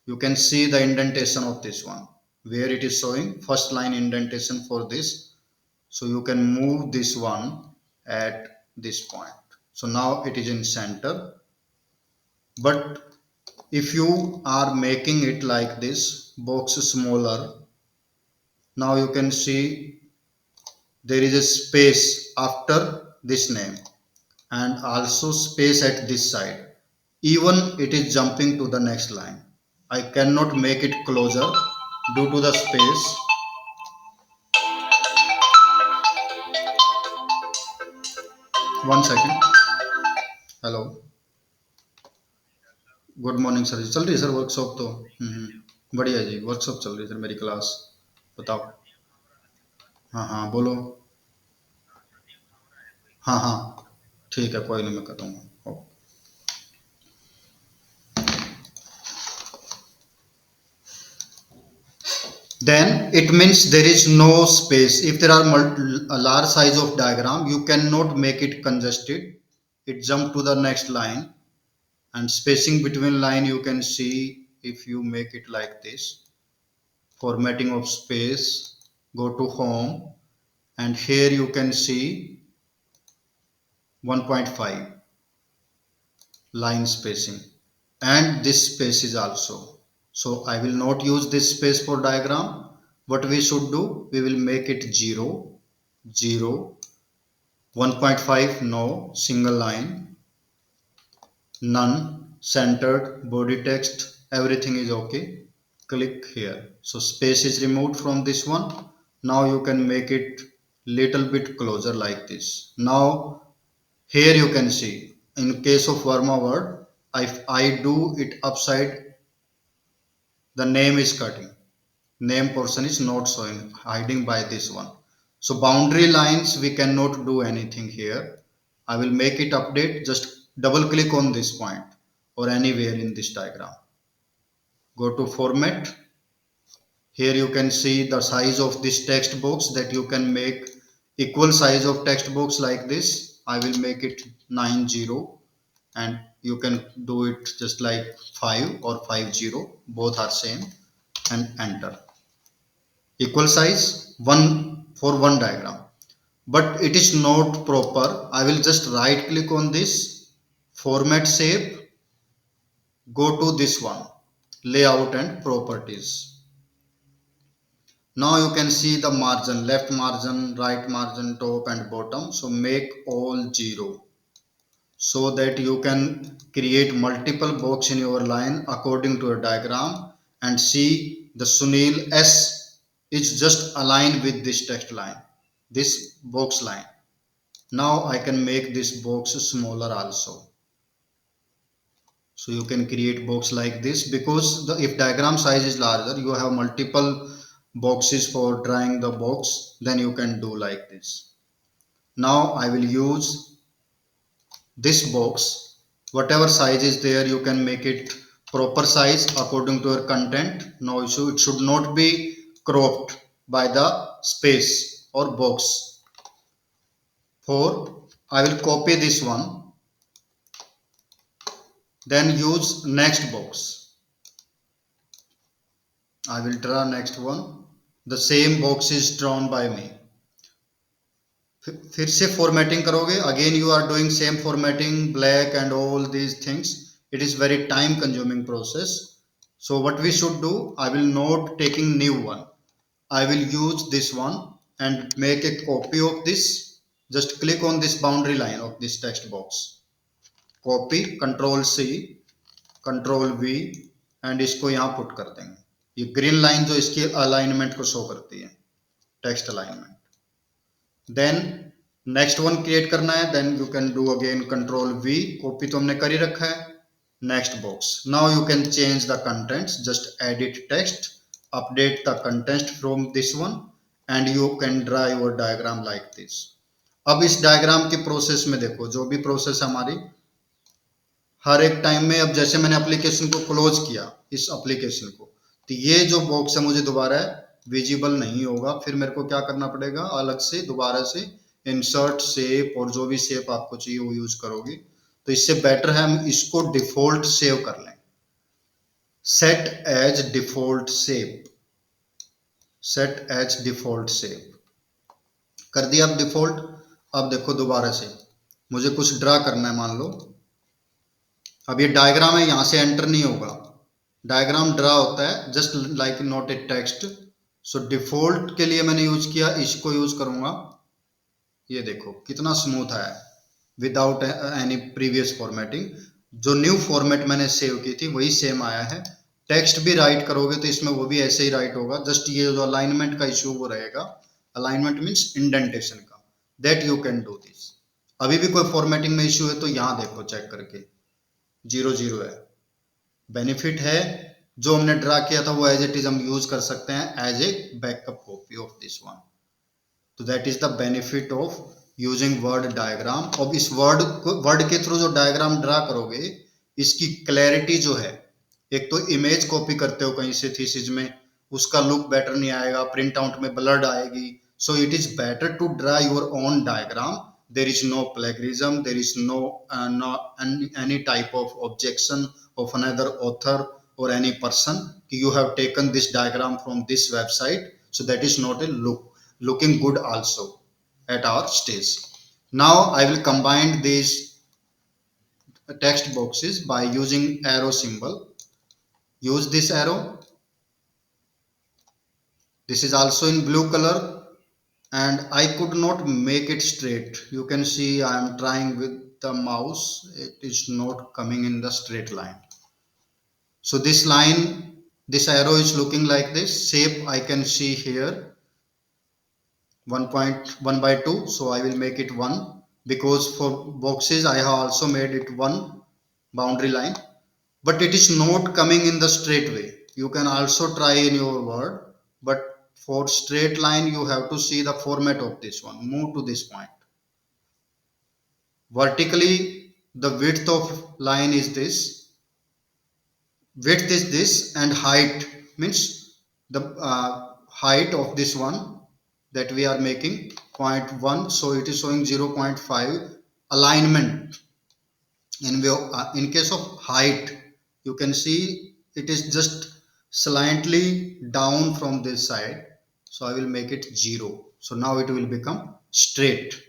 You can see the indentation of this one where it is showing first line indentation for this. So you can move this one at this point. So now it is in center. But if you are making it like this, box smaller, now you can see there is a space after this name and also space at this side. Even it is jumping to the next line. I cannot make it closer due to the space. One second. Hello, good morning sir. चल रही है sir workshop तो बढ़िया जी, workshop चल रही है sir मेरी class. बताओ. हाँ हाँ बोलो. हाँ हाँ ठीक है, कोई नहीं, मैं करूँगा. Then it means there is no space. If there are a large size of diagram, you cannot make it congested. It jump to the next line, and spacing between line you can see if you make it like this. Formatting of space, go to home, and here you can see 1.5 line spacing, and this space is also. So I will not use this space for diagram. What we should do, we will make it 0, 0, 1.5, no, single line, none, centered, body text, everything is okay. Click here. So space is removed from this one. Now you can make it little bit closer like this. Now here you can see in case of Verma word, if I do it upside, the name is cutting. Name portion is not showing, hiding by this one. So boundary lines we cannot do anything here. I will make it update, just double click on this point or anywhere in this diagram. Go to format. Here you can see the size of this text box, that you can make equal size of text box like this. I will make it 90, and you can do it just like 5 or 50, both are same, and enter. Equal size, one for one diagram, but it is not proper. I will just right click on this format shape, go to this one, layout and properties. Now you can see the margin, left margin, right margin, top and bottom. So make all 0, so that you can create multiple box in your line according to a diagram, and see the Sunil S is just aligned with this text line, this box line. Now I can make this box smaller also. So you can create box like this, because if diagram size is larger, you have multiple boxes for drawing the box, then you can do like this. Now I will use this box, whatever size is there, you can make it proper size according to your content. No issue, it should not be cropped by the space or box. For I will copy this one, then use next box. I will draw next one. The same box is drawn by me. फिर से formatting करोगे, again you are doing same formatting, black and all these things. It is very time consuming process. So what we should do, I will not taking new one, I will use this one and make a copy of this. Just click on this boundary line of this text box, copy, control C, control we, and इसको यहाँ put कर देंगे। ये green line जो इसकी alignment को show करती है, text alignment. Then next one create करना है, then you can do again control V, copy तो हमने कर ही रखा है, next box. Now you can change the contents, just edit text, update the content from this one, and you can draw your diagram like this. अब इस diagram के process में देखो, जो भी प्रोसेस हमारी हर एक टाइम में, अब जैसे मैंने एप्लीकेशन को क्लोज किया, इस एप्लीकेशन को, तो ये जो बॉक्स है मुझे दोबारा विजिबल नहीं होगा। फिर मेरे को क्या करना पड़ेगा, अलग से दोबारा से इंसर्ट शेप, और जो भी शेप आपको चाहिए वो यूज करोगे। तो इससे बेटर है हम इसको डिफॉल्ट सेव कर लें, set as default shape, set as default shape कर दिया अब डिफॉल्ट। अब देखो दोबारा से मुझे कुछ ड्रा करना है, मान लो अब ये डायग्राम है, यहां से एंटर नहीं होगा, डायग्राम ड्रा होता है just like not a text. So default के लिए मैंने यूज किया, इसको यूज करूंगा। ये देखो कितना स्मूथ है, विदाउट एनी प्रीवियस फॉर्मेटिंग। जो न्यू फॉर्मेट मैंने सेव की थी वही सेम आया है। टेक्स्ट भी राइट करोगे तो इसमें वो भी ऐसे ही राइट होगा, जस्ट ये जो अलाइनमेंट का इश्यू वो रहेगा। अलाइनमेंट मीन्स इंडेंटेशन का, that you can do this. अभी भी कोई फॉर्मेटिंग में इश्यू है तो यहाँ देखो चेक करके 0 है। बेनिफिट है जो हमने ड्रा किया था वो एज इट इज हम यूज कर सकते हैं as a backup copy of this one. तो that is the benefit of using word diagram. अब इस वर्ड के थ्रू जो डायग्राम ड्रा करोगे, इसकी क्लैरिटी जो है, एक तो इमेज कॉपी करते हो कहीं से थीसिस में, उसका लुक बेटर नहीं आएगा, प्रिंट आउट में ब्लर्ड आएगी। So it is better to draw your own diagram. There is no plagiarism, there is no any type of objection of another author or any person. You have taken this diagram from this website, so that is not a looking good also at our stage. Now I will combine these text boxes by using arrow symbol. Use this arrow. This is also in blue color, and I could not make it straight. You can see I am trying with the mouse, it is not coming in the straight line. So this line, this arrow is looking like this shape. I can see here 1.1/2, so I will make it 1, because for boxes I have also made it 1 boundary line, but it is not coming in the straight way. You can also try in your Word, but for straight line you have to see the format of this one. Move to this point. Vertically The width of line is this, width is this, and height means the height of this one that we are making 0.1, so it is showing 0.5 alignment. In case of height, you can see it is just slightly down from this side, so I will make it 0, so now it will become straight.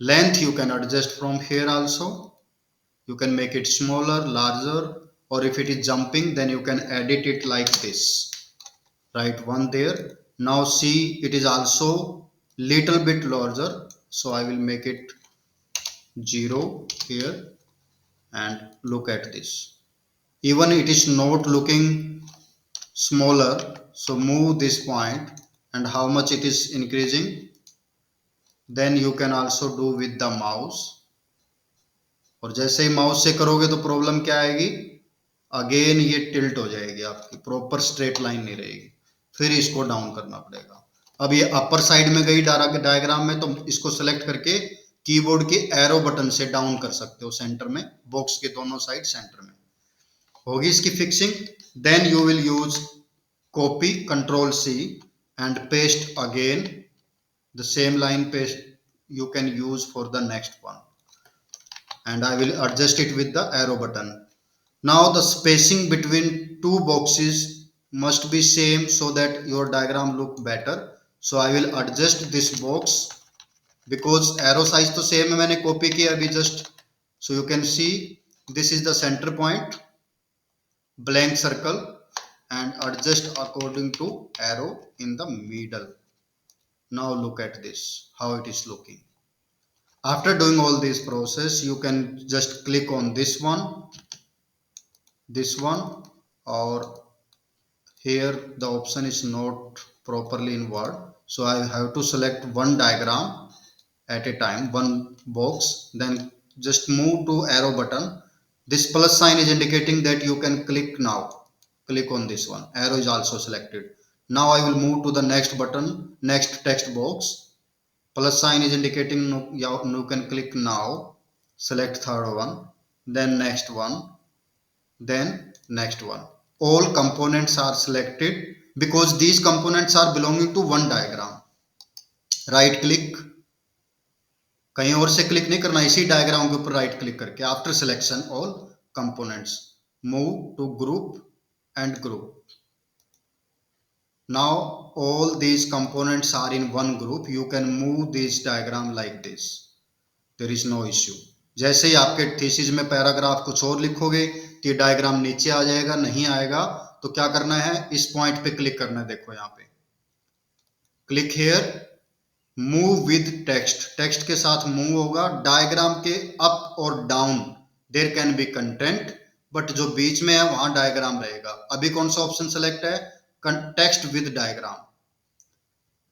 Length you can adjust from here also, you can make it smaller, larger, or if it is jumping then you can edit it like this. Write 1 there. Now see, it is also little bit larger, so I will make it 0 here, and look at this. Even it is not looking smaller, so move this point, and how much it is increasing, then you can also do with the mouse. और जैसे ही mouse से करोगे तो problem क्या आएगी, again ये tilt हो जाएगी, आपकी प्रॉपर स्ट्रेट लाइन नहीं रहेगी, फिर इसको डाउन करना पड़ेगा। अब ये अपर साइड में गई डायग्राम में, तो इसको सेलेक्ट करके कीबोर्ड के एरो बटन से डाउन कर सकते हो सेंटर में, बॉक्स के दोनों साइड सेंटर में होगी इसकी fixing. Then you will use copy control C and paste again the same line, paste you can use for the next one, and I will adjust it with the arrow button. Now the spacing between two boxes must be same so that your diagram look better. So I will adjust this box because arrow size तो same है, मैंने copy किया अभी just, so you can see this is the center point, blank circle, and adjust according to arrow in the middle. Now look at this, how it is looking. After doing all this process, you can just click on this one, or here the option is not properly in Word, so I have to select one diagram at a time, one box, then just move to arrow button. This plus sign is indicating that you can click now. Click on this one, arrow is also selected. Now I will move to the next button, next text box. Plus sign is indicating you can click now. Select third one, then next one, then next one. All components are selected because these components are belonging to one diagram. Right click, कहीं और से click नहीं करना, इसी diagram के ऊपर right click करके after selection all components move to group and group. Now all these components are in one group. You can move this diagram like this. There is no issue. जैसे ही आपके thesis में paragraph कुछ और लिखोगे तो ये diagram नीचे आ जाएगा, नहीं आएगा तो क्या करना है, इस पॉइंट पे क्लिक करना है, देखो यहाँ पे click here, move with text, text के साथ मूव होगा, डायग्राम के अप और down there can be content, but जो बीच में है वहां डायग्राम रहेगा। अभी कौन सा ऑप्शन सेलेक्ट है, text with diagram,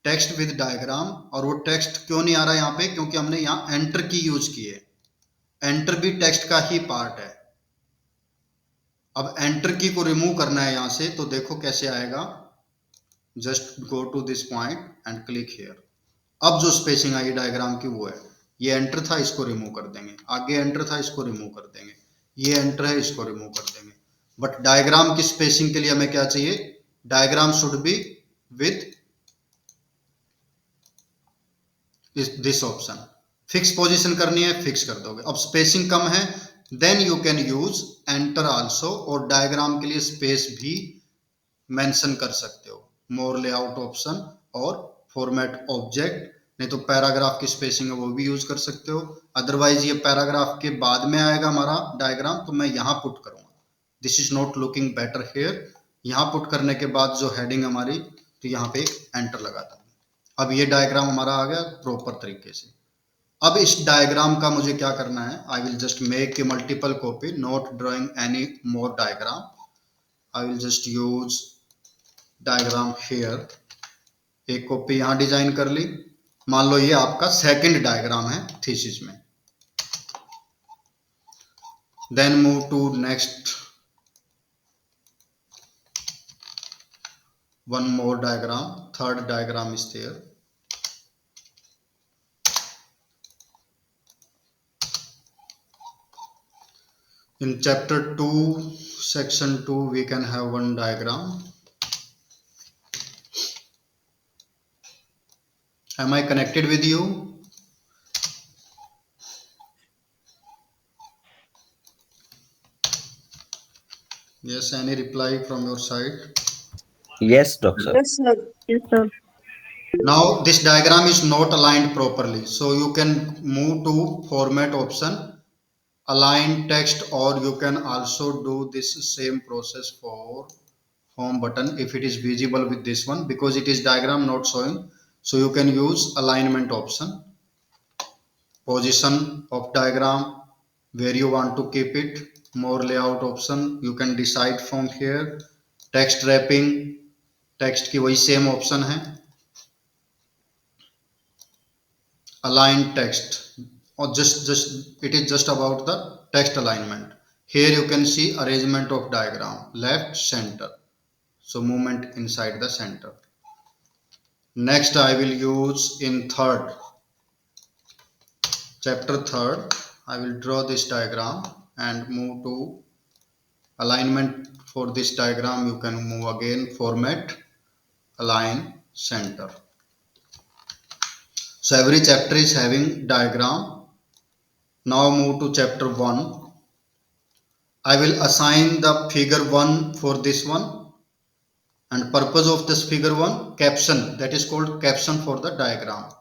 text with diagram. और वो टेक्स्ट क्यों नहीं आ रहा है यहाँ पे, क्योंकि हमने यहाँ एंटर की यूज की है, एंटर भी टेक्स्ट का ही पार्ट है। अब एंटर की को रिमूव करना है यहाँ से, तो देखो कैसे आएगा, just go to this point and click here. अब जो स्पेसिंग आई डायग्राम की वो है, ये एंटर था इसको रिमूव कर देंगे, आगे एंटर था इसको रिमूव कर देंगे, ये एंटर है इसको रिमूव कर देंगे। बट डायग्राम की स्पेसिंग के लिए हमें क्या चाहिए, diagram should be with this option, fix position करनी है फिक्स कर दोगे। अब स्पेसिंग कम है, then you can use enter also, और डायग्राम के लिए स्पेस भी मेंशन कर सकते हो, मोर लेआउट ऑप्शन और फॉर्मेट ऑब्जेक्ट, नहीं तो पैराग्राफ की स्पेसिंग है वो भी यूज कर सकते हो। अदरवाइज ये पैराग्राफ के बाद में आएगा हमारा डायग्राम, तो मैं यहाँ पुट करूंगा, this is not looking better here. यहाँ पुट करने के बाद जो हेडिंग हमारी, तो यहाँ पे एंटर लगा दूंगा। अब ये डायग्राम हमारा आ गया प्रॉपर तरीके से। अब इस डायग्राम का मुझे क्या करना है, I will just make a multiple copy, not drawing any more diagram, I will just use diagram here. एक कॉपी यहाँ डिजाइन कर ली, मान लो ये आपका सेकंड डायग्राम है थीसिस में। Then move to next, one more diagram, third diagram is there. In chapter 2, section 2, we can have one diagram. Am I connected with you? Yes, any reply from your side? Yes, doctor. Yes, sir. Yes, sir. Now this diagram is not aligned properly. So you can move to format option, align text, or you can also do this same process for home button if it is visible with this one, because it is diagram not showing. So you can use alignment option, position of diagram, where you want to keep it, more layout option you can decide from here, text wrapping, text की वही same option है, align text, or just it is just about the text alignment. Here you can see arrangement of diagram, left, center, so movement inside the center. Next I will use in third, chapter third, I will draw this diagram and move to alignment. For this diagram you can move again, format, align, center. So every chapter is having diagram. Now move to chapter 1. I will assign the figure 1 for this one, and purpose of this figure 1, caption, that is called caption for the diagram.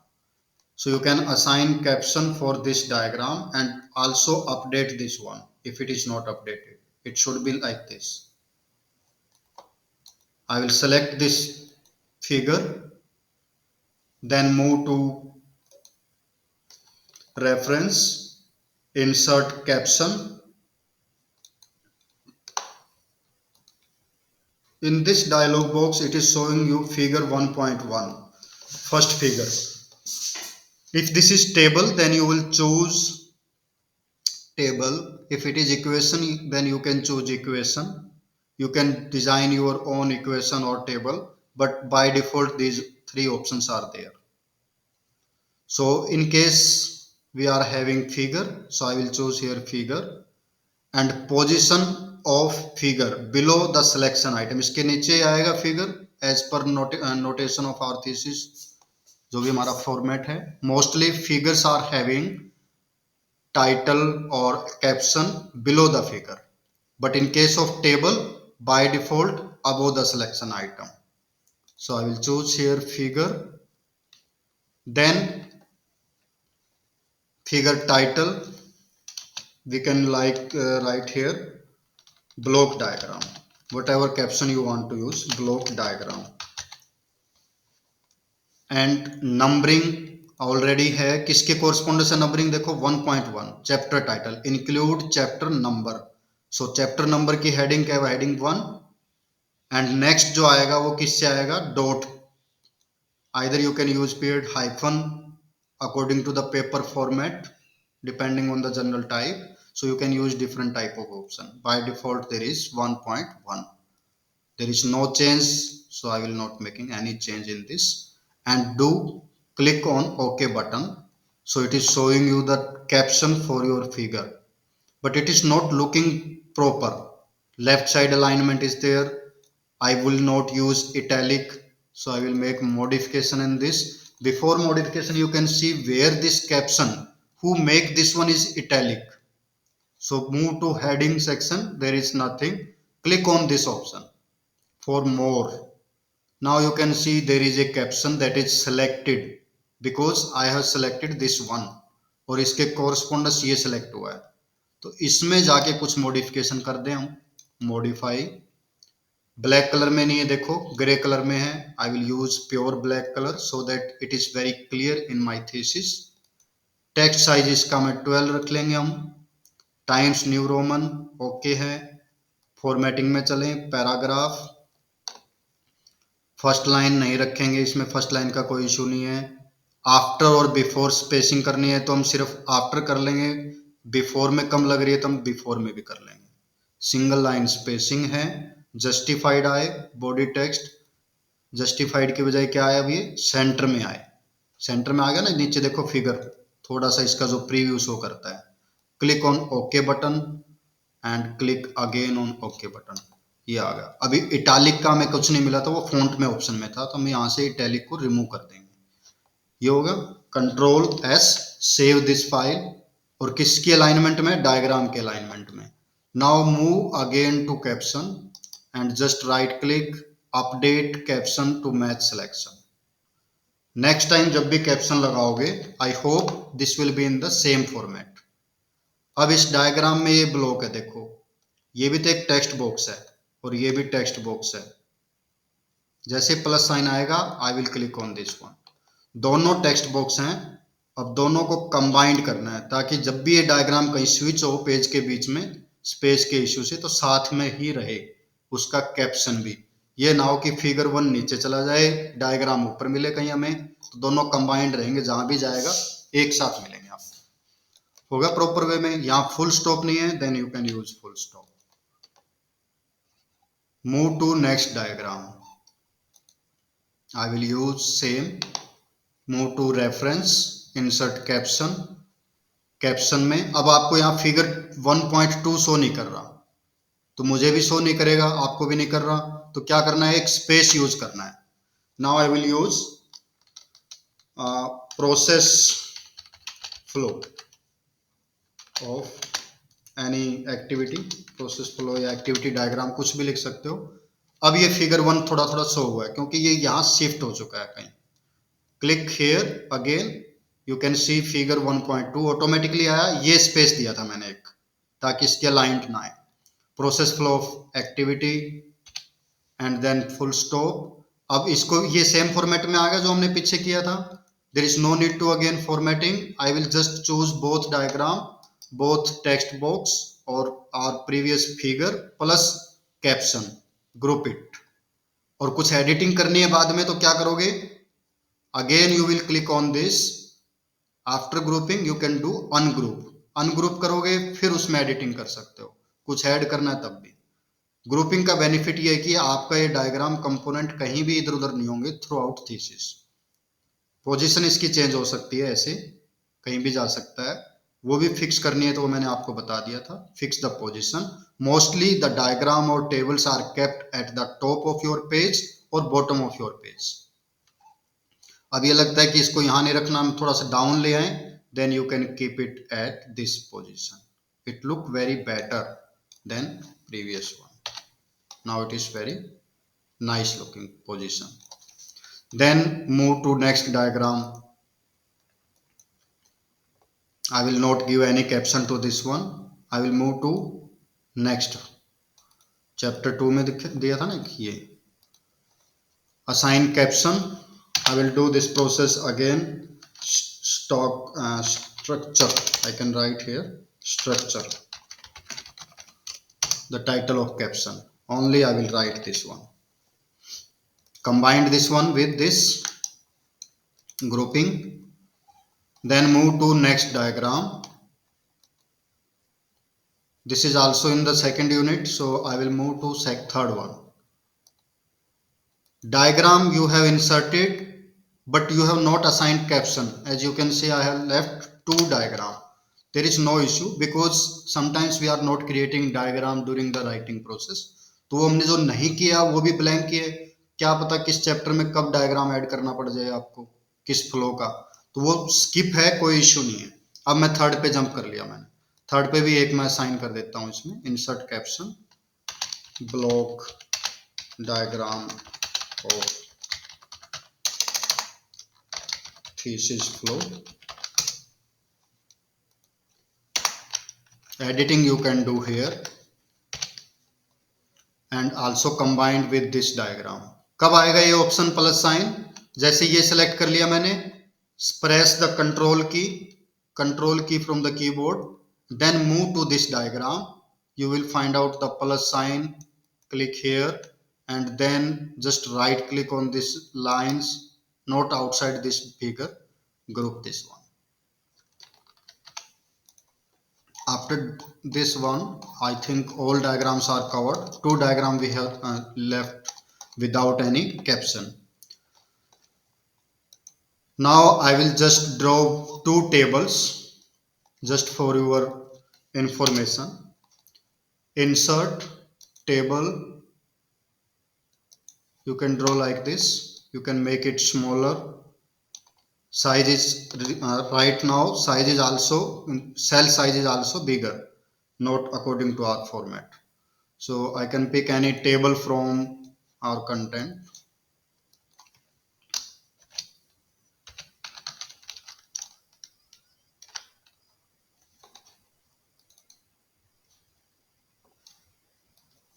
So you can assign caption for this diagram and also update this one if it is not updated. It should be like this. I will select this figure, then move to reference, insert caption. In this dialog box it is showing you figure 1.1, first figure. If this is table, then you will choose table. If it is equation, then you can choose equation. You can design your own equation or table, but by default these three options are there. So in case we are having figure, so I will choose here figure, and position of figure below the selection item. इसके नीचे आएगा figure as per notation of our thesis, जो भी हमारा format है. Mostly figures are having title or caption below the figure, but in case of table by default above the selection item. So I will choose here figure, then figure title, we can write here block diagram, whatever caption you want to use, block diagram. And numbering already है, किसके correspond से numbering देखो 1.1, chapter title, include chapter number. सो chapter number की heading क्या है, heading 1. And next जो आएगा वो किससे आएगा, dot. Either you can use period, hyphen, according to the paper format, depending on the general type. So you can use different type of option. By default there is 1.1. There is no change, so I will not making any change in this. And do click on OK button. So it is showing you the caption for your figure, but it is not looking proper. Left side alignment is there. I will not use italic, so I will make modification in this. Before modification you can see where this caption, who make this one is italic. So move to heading section, there is nothing, click on this option for more. Now you can see there is a caption that is selected because I have selected this one, और इसके correspondence ये select हुआ है. तो इसमें जाके कुछ modification कर दें हम. Modify, black color में नहीं है, देखो grey color में है. I will use pure black color so that it is very clear in my thesis. Text size इसका मैं 12 रख लेंगे हम. टाइम्स न्यू रोमन ओके है. फॉर्मेटिंग में चलें, पैराग्राफ, फर्स्ट लाइन नहीं रखेंगे इसमें, फर्स्ट लाइन का कोई इशू नहीं है. आफ्टर और बिफोर स्पेसिंग करनी है तो हम सिर्फ आफ्टर कर लेंगे, बिफोर में कम लग रही है तो हम बिफोर में भी कर लेंगे. सिंगल लाइन स्पेसिंग है. जस्टिफाइड आए, बॉडी टेक्स्ट जस्टिफाइड की बजाय क्या आया, अभी सेंटर में आए. सेंटर में आ गया ना, नीचे देखो फिगर, थोड़ा सा इसका जो प्रीव्यू शो करता है. Click on okay button. And click again on okay button. ये आ गया। अभी इटैलिक का हमें कुछ नहीं मिला था, वो फॉन्ट में ऑप्शन में था, तो हम यहाँ से इटैलिक को रिमूव कर देंगे। ये होगा control S, save this file, और किसकी अलाइनमेंट में, डायग्राम के अलाइनमेंट में। Now move again to caption and just right click, update caption to match selection. Next time जब भी कैप्शन लगाओगे, I hope this will be in the same format. अब इस डायग्राम में ये ब्लॉक है, देखो ये भी तो एक टेक्स्ट बॉक्स है और ये भी टेक्स्ट बॉक्स है। जैसे प्लस साइन आएगा, आई will click on this one. दोनों टेक्स्ट बॉक्स हैं, अब दोनों को कंबाइंड करना है ताकि जब भी ये डायग्राम कहीं स्विच हो पेज के बीच में स्पेस के इश्यू से, तो साथ में ही रहे उसका कैप्शन भी। ये ना हो कि फिगर 1 नीचे चला जाए, डायग्राम ऊपर मिले कहीं हमें, तो दोनों कंबाइंड रहेंगे, जहां भी जाएगा एक साथ मिलेंगे आपको। होगा प्रॉपर वे में। यहाँ फुल स्टॉप नहीं है, then you can use full stop. Move to next diagram, I will use same. Move to reference, insert caption. Caption में अब आपको यहाँ फिगर 1.2 शो नहीं कर रहा, तो मुझे भी शो नहीं करेगा, आपको भी नहीं कर रहा, तो क्या करना है, एक स्पेस यूज करना है। Now I will use process flow of any activity, process flow या एक्टिविटी डायग्राम कुछ भी लिख सकते हो। अब ये फिगर 1 थोड़ा थोड़ा शो हुआ है क्योंकि ये यहाँ शिफ्ट हो चुका है कहीं। Click here again, you can C figure 1.2 automatically आया। ये स्पेस दिया था मैंने एक, ताकि इसके अलाइंड ना आए। Process flow of activity and then full stop. अब इसको ये सेम फॉर्मेट में आ गया जो हमने पीछे किया था। There is no need to again formatting, I will just choose both diagram, both text box और our previous figure plus caption, group it. और कुछ एडिटिंग करनी है बाद में, तो क्या करोगे, again you will click on this, after grouping you can do ungroup. Ungroup करोगे फिर उसमें एडिटिंग कर सकते हो, कुछ ऐड करना है तब भी। ग्रुपिंग का बेनिफिट ये है कि आपका ये डायग्राम कंपोनेंट कहीं भी इधर उधर नहीं होंगे थ्रू आउट थीसिस। पोजीशन इसकी चेंज हो सकती है, ऐसे कहीं भी जा सकता है, वो भी फिक्स करनी है तो वो मैंने आपको बता दिया था। Fix the position. Mostly the diagram और tables are kept at the top of your page और बॉटम ऑफ योर पेज। अब ये लगता है कि इसको यहां नहीं रखना, हम थोड़ा सा डाउन ले आए, then you can keep it at this position. It look very better than previous one. Now it is very nice looking position. Then move to next diagram. I will not give any caption to this one. I will move to next. Chapter 2 में दिया था ना ये assign caption. I will do this process again. Structure. I can write here structure. The title of caption. Only I will write this one. Combine this one with this grouping. Then move to next diagram. This is also in the second unit, so I will move to third one. Diagram you have inserted, but you have not assigned caption. As you can see, I have left 2 diagram. There is no issue because sometimes we are not creating diagram during the writing process. तो वो हमने जो नहीं किया वो भी blank किए, क्या पता किस चैप्टर में कब डायग्राम ऐड करना पड़ जाए आपको, किस फ्लो का, तो वो स्किप है, कोई इश्यू नहीं है। अब मैं थर्ड पे जंप कर लिया मैंने, थर्ड पे भी एक मैं असाइन कर देता हूँ इसमें, insert caption block diagram of thesis flow. Editing you can do here and also combined with this diagram. कब आएगा ये ऑप्शन प्लस साइन, जैसे ये सिलेक्ट कर लिया मैंने, press the control key from the keyboard, then move to this diagram, you will find out the plus sign, click here and then just right click on this lines not outside this figure, group this one. After this one, I think all diagrams are covered. 2 diagrams we have left without any caption. Now I will just draw 2 tables just for your information. insert table, you can draw like this, you can make it smaller. Size is right now size is also cell size is also bigger, not according to our format. So I can pick any table from our content.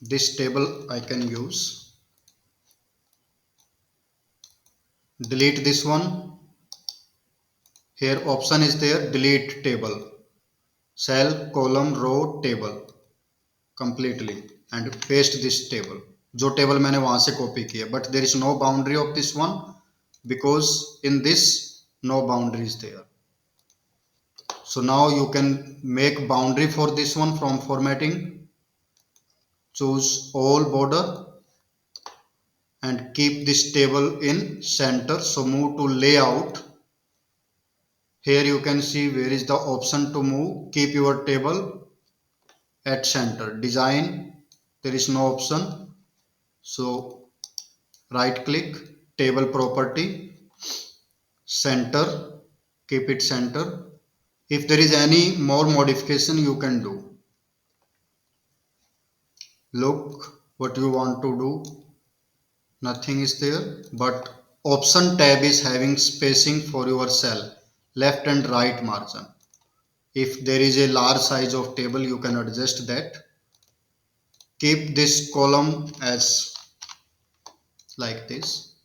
This table I can use. Delete this one. Here option is there, delete table, cell, column, row, table completely, and paste this table, जो table मैंने वहां से copy किया, but there is no boundary of this one because in this no boundary is there. So now you can make boundary for this one from formatting. Choose all border and keep this table in center. So move to layout. Here you can see where is the option to move. Keep your table at center. Design, there is no option. So right click, table property, center, keep it center. If there is any more modification you can do. Look what you want to do. Nothing is there, but option tab is having spacing for your cell, left and right margin. If there is a large size of table, you can adjust that. Keep this column as like this,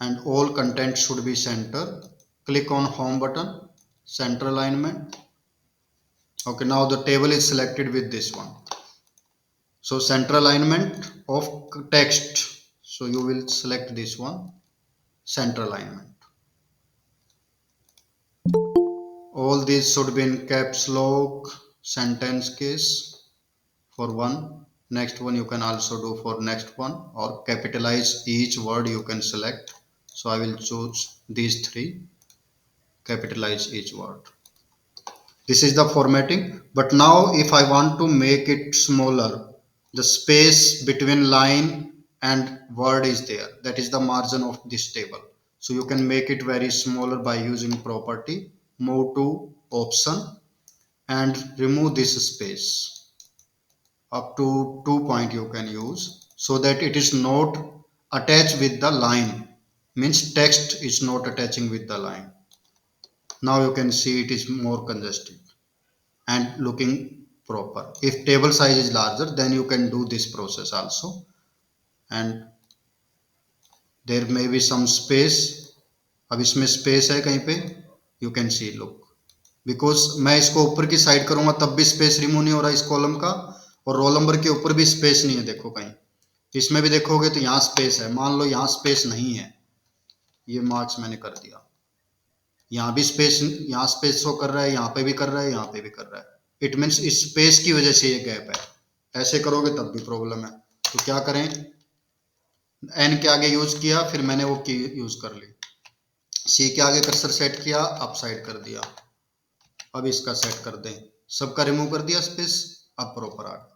and all content should be center. Click on home button, center alignment. Okay, now the table is selected with this one. So center alignment of text. So you will select this one, center alignment. All these should be in caps lock, sentence case for one. Next one you can also do for next one, or capitalize each word you can select. So I will choose these three, capitalize each word. This is the formatting. But now if I want to make it smaller, the space between line and word is there. That is the margin of this table. So you can make it very smaller by using property. Move to option and remove this space. Up to 2 point you can use, so that it is not attached with the line. Means text is not attaching with the line. Now you can see it is more congested and looking proper. If table size is larger, then you can do this process also, and there may be some space. अब इसमें space है कहीं पे, you can see, look, because मैं इसको ऊपर की side करूंगा तब भी स्पेस रिमूव नहीं हो रहा इस कॉलम का, और रोल नंबर के ऊपर भी स्पेस नहीं है, देखो कहीं इसमें भी देखोगे तो यहाँ स्पेस है, मान लो यहाँ स्पेस नहीं है, ये मार्क्स मैंने कर दिया, यहाँ भी स्पेस, यहाँ स्पेस शो कर रहा है, यहाँ पे भी कर रहा है, यहाँ पे भी कर रहा है, इट मीन्स स्पेस की वजह से ये गैप है। ऐसे करोगे तब भी प्रॉब्लम है, तो क्या करें, एन के आगे यूज किया, फिर मैंने वो की यूज कर ली, सी के आगे कर्सर सेट किया, अप साइड कर दिया, अब इसका सेट कर दें, सबका रिमूव कर दिया स्पेस, अब प्रॉपर आ गया।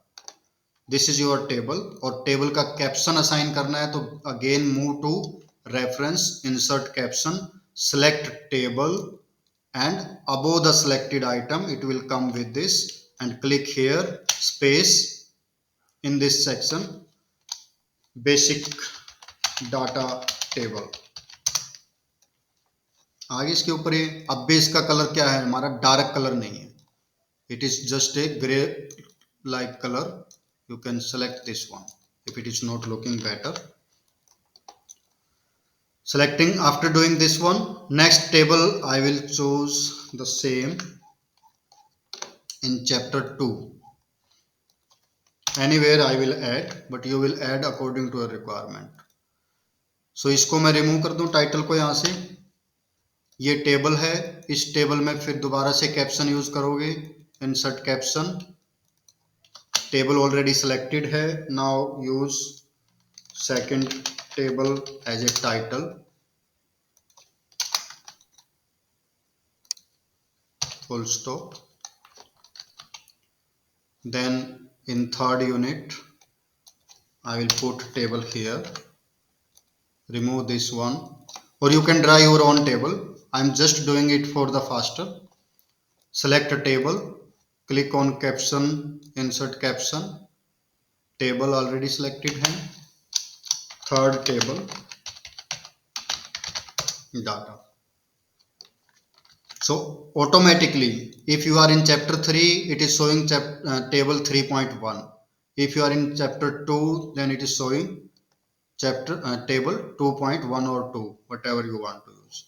दिस इज योर टेबल, और टेबल का कैप्शन असाइन करना है तो again move to reference, insert caption, select table, and above the selected item it will come with this, and click here, space, in this section, basic data table, आगे इसके ऊपर ये, अब भी इसका कलर क्या है, हमारा डार्क कलर नहीं है, it is just a gray like color, you can select this one if it is not looking better. Selecting, after doing this one, next table I will choose the same in chapter 2, anywhere I will add, but you will add according to your requirement. So इसको मैं remove कर दूं title को, यहाँ से ये table है, इस टेबल में फिर दोबारा से कैप्शन यूज करोगे, insert caption, table already selected है, now use second table as a title, full stop, then In third unit, I will put table here. Remove this one, or you can draw your own table. I'm just doing it for the faster. Select a table, click on caption, insert caption. Table already selected है. Third table, data. So automatically, if you are in chapter 3, it is showing table 3.1. If you are in chapter 2, then it is showing table 2.1 or 2, whatever you want to use.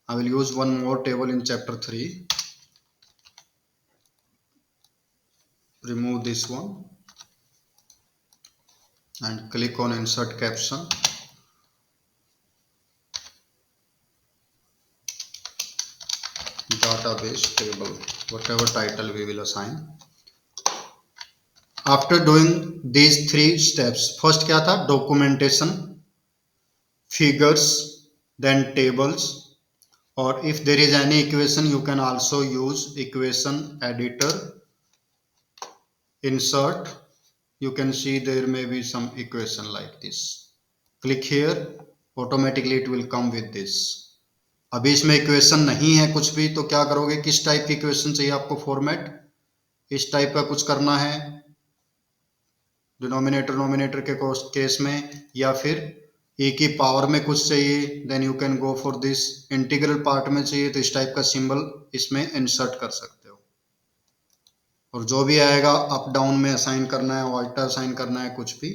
I will use one more table in chapter 3. Remove this one and click on insert caption. Database table, whatever title we will assign. After doing these 3 steps, first क्या था? Documentation, figures, then tables, or if there is any equation, you can also use equation editor. Insert, you can see there may be some equation like this. Click here, automatically it will come with this. अभी इसमें equation नहीं है कुछ भी, तो क्या करोगे? किस टाइप की इक्वेशन चाहिए आपको? फॉर्मेट इस टाइप का कुछ करना है डिनोमिनेटर नोमिनेटर के केस में, या फिर ए की पावर में कुछ चाहिए, then you can go for this. Integral part में चाहिए तो इस टाइप का सिंबल इसमें इंसर्ट कर सकते हो, और जो भी आएगा अप डाउन में असाइन करना है, ऑल्टर असाइन करना है, कुछ भी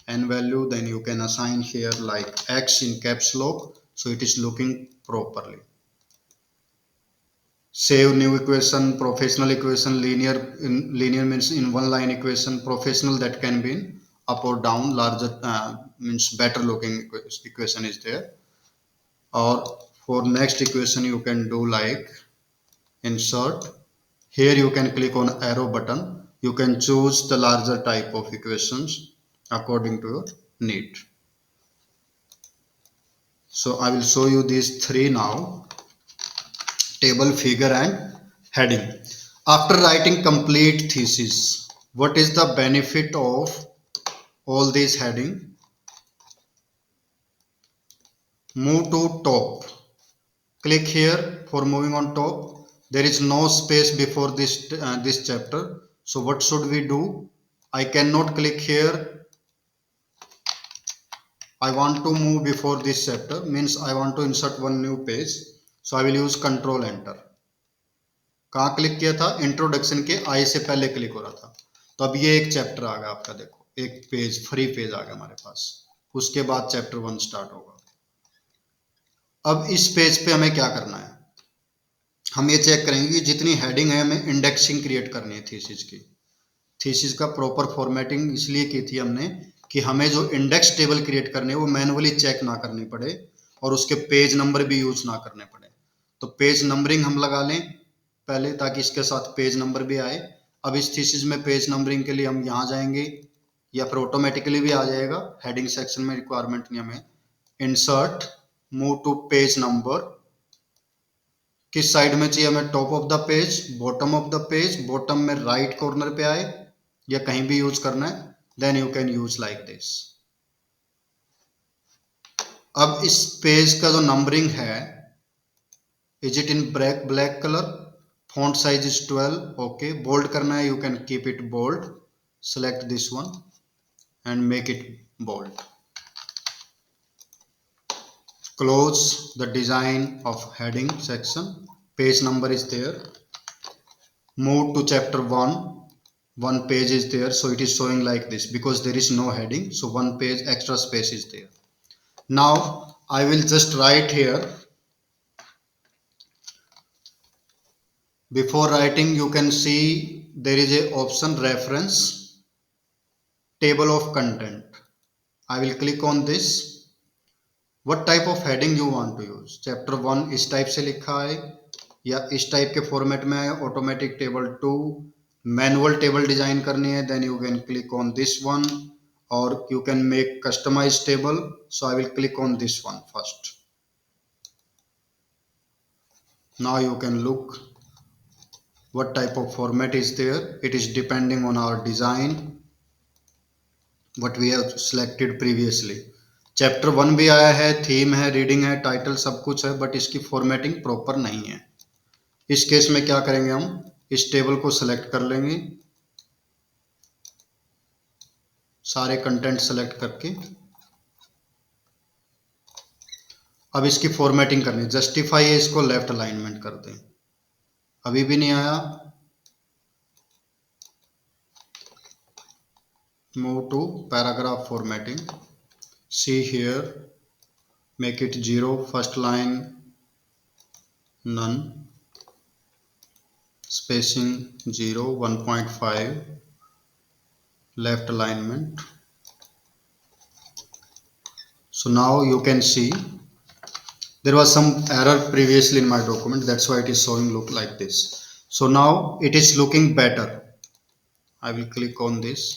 n value, then you can assign here like x in caps lock, so it is looking properly. Save new equation, professional equation, linear means in one line equation, professional that can be in up or down, larger means better looking equation is there. Or for next equation you can do like insert. Here you can click on arrow button, you can choose the larger type of equations according to your need. So I will show you these 3 now: table, figure and heading. After writing complete thesis, what is the benefit of all these heading? Move to top. Click here for moving on top. There is no space before this chapter. So what should we do? I cannot click here. I want to move before this chapter, means I want to insert one new page. So I will use Control Enter. कहाँ click किया था? Introduction के आई से पहले click हो रहा था, तो अब ये एक चैप्टर आ गया आपका. देखो एक पेज, फ्री पेज आ गया हमारे पास. उसके बाद चैप्टर 1 स्टार्ट होगा. अब इस पेज पे हमें क्या करना है? हम ये चेक करेंगे कि जितनी हेडिंग है हमें इंडेक्सिंग क्रिएट करनी है थीसिस की. थीसिस का प्रॉपर फॉर्मेटिंग इसलिए की थी हमने कि हमें जो इंडेक्स टेबल क्रिएट करने वो मैनुअली चेक ना करनी पड़े और उसके पेज नंबर भी यूज ना करने पड़े. तो पेज नंबरिंग हम लगा लें पहले, ताकि इसके साथ पेज नंबर भी आए. अब इस थीसिस में पेज नंबरिंग के लिए हम यहाँ जाएंगे, या फिर ऑटोमेटिकली भी आ जाएगा. हेडिंग सेक्शन में रिक्वायरमेंट नहीं हमें. Insert, move to page number. किस साइड में चाहिए हमें? Top of the page, bottom of the page. Bottom में राइट कॉर्नर पे आए या कहीं भी यूज करना है, then you can use like this. अब इस पेज का जो नंबरिंग है, is it in black colour? Font size is 12. Okay, bold करना है, you can keep it bold. Select this one and make it bold. Close the design of heading section. Page number is there. Move to chapter 1. One page is there, so it is showing like this because there is no heading, so one page extra space is there. Now I will just write here. Before writing, you can see there is a option reference table of content. I will click on this. What type of heading you want to use? Chapter 1 इस type से लिखा है या इस type के format में है? Automatic table 2, manual table design करनी है, then you can click on this one, और you can make customize table. So I will click on this one first. Now you can look what type of format is there. It is depending on our design, what we have selected previously. Chapter 1 भी आया है, theme है, reading है, title सब कुछ है, but इसकी formatting proper नहीं है। इस केस में क्या करेंगे, हम इस टेबल को सिलेक्ट कर लेंगे, सारे कंटेंट सेलेक्ट करके। अब इसकी फॉर्मेटिंग करनी, जस्टिफाई है, इसको लेफ्ट अलाइनमेंट कर दें। अभी भी नहीं आया, move to paragraph formatting, see here, make it 0, first line none, spacing 0, 1.5, left alignment. So now you can see there was some error previously in my document, that's why it is showing look like this. So now it is looking better. I will click on this.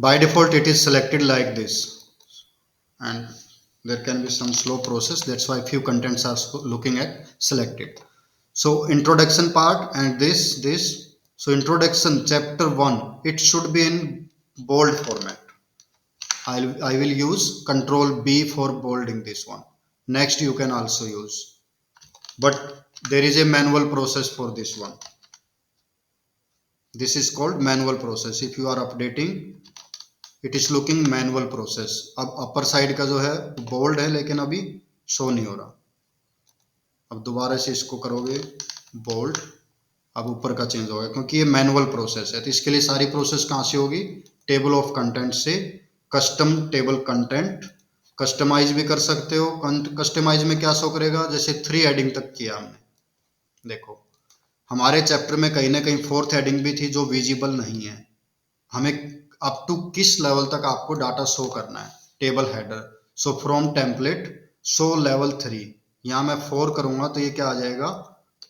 By default it is selected like this, and there can be some slow process, that's why few contents are looking at selected. So introduction part and this. So introduction chapter 1, it should be in bold format. I will use control B for bolding this one. Next you can also use, but there is a manual process for this one. This is called manual process. If you are updating, it is looking manual process. अब upper side का जो है bold है, लेकिन अभी show नहीं हो रहा। अब दोबारा से इसको करोगे बोल्ड, अब ऊपर का चेंज होगा, क्योंकि ये मैनुअल प्रोसेस है। तो इसके लिए सारी प्रोसेस कहाँ से होगी, टेबल ऑफ कंटेंट से। कस्टम टेबल कंटेंट कस्टमाइज भी कर सकते हो। कस्टमाइज में क्या शो करेगा, जैसे 3 हेडिंग तक किया हमने, देखो हमारे चैप्टर में कहीं ना कहीं 4th हेडिंग भी थी जो विजिबल नहीं है। हमें अप टू किस लेवल तक आपको डाटा शो करना है, table header. So from template show level 3, यहाँ मैं 4 करूंगा तो ये क्या आ जाएगा,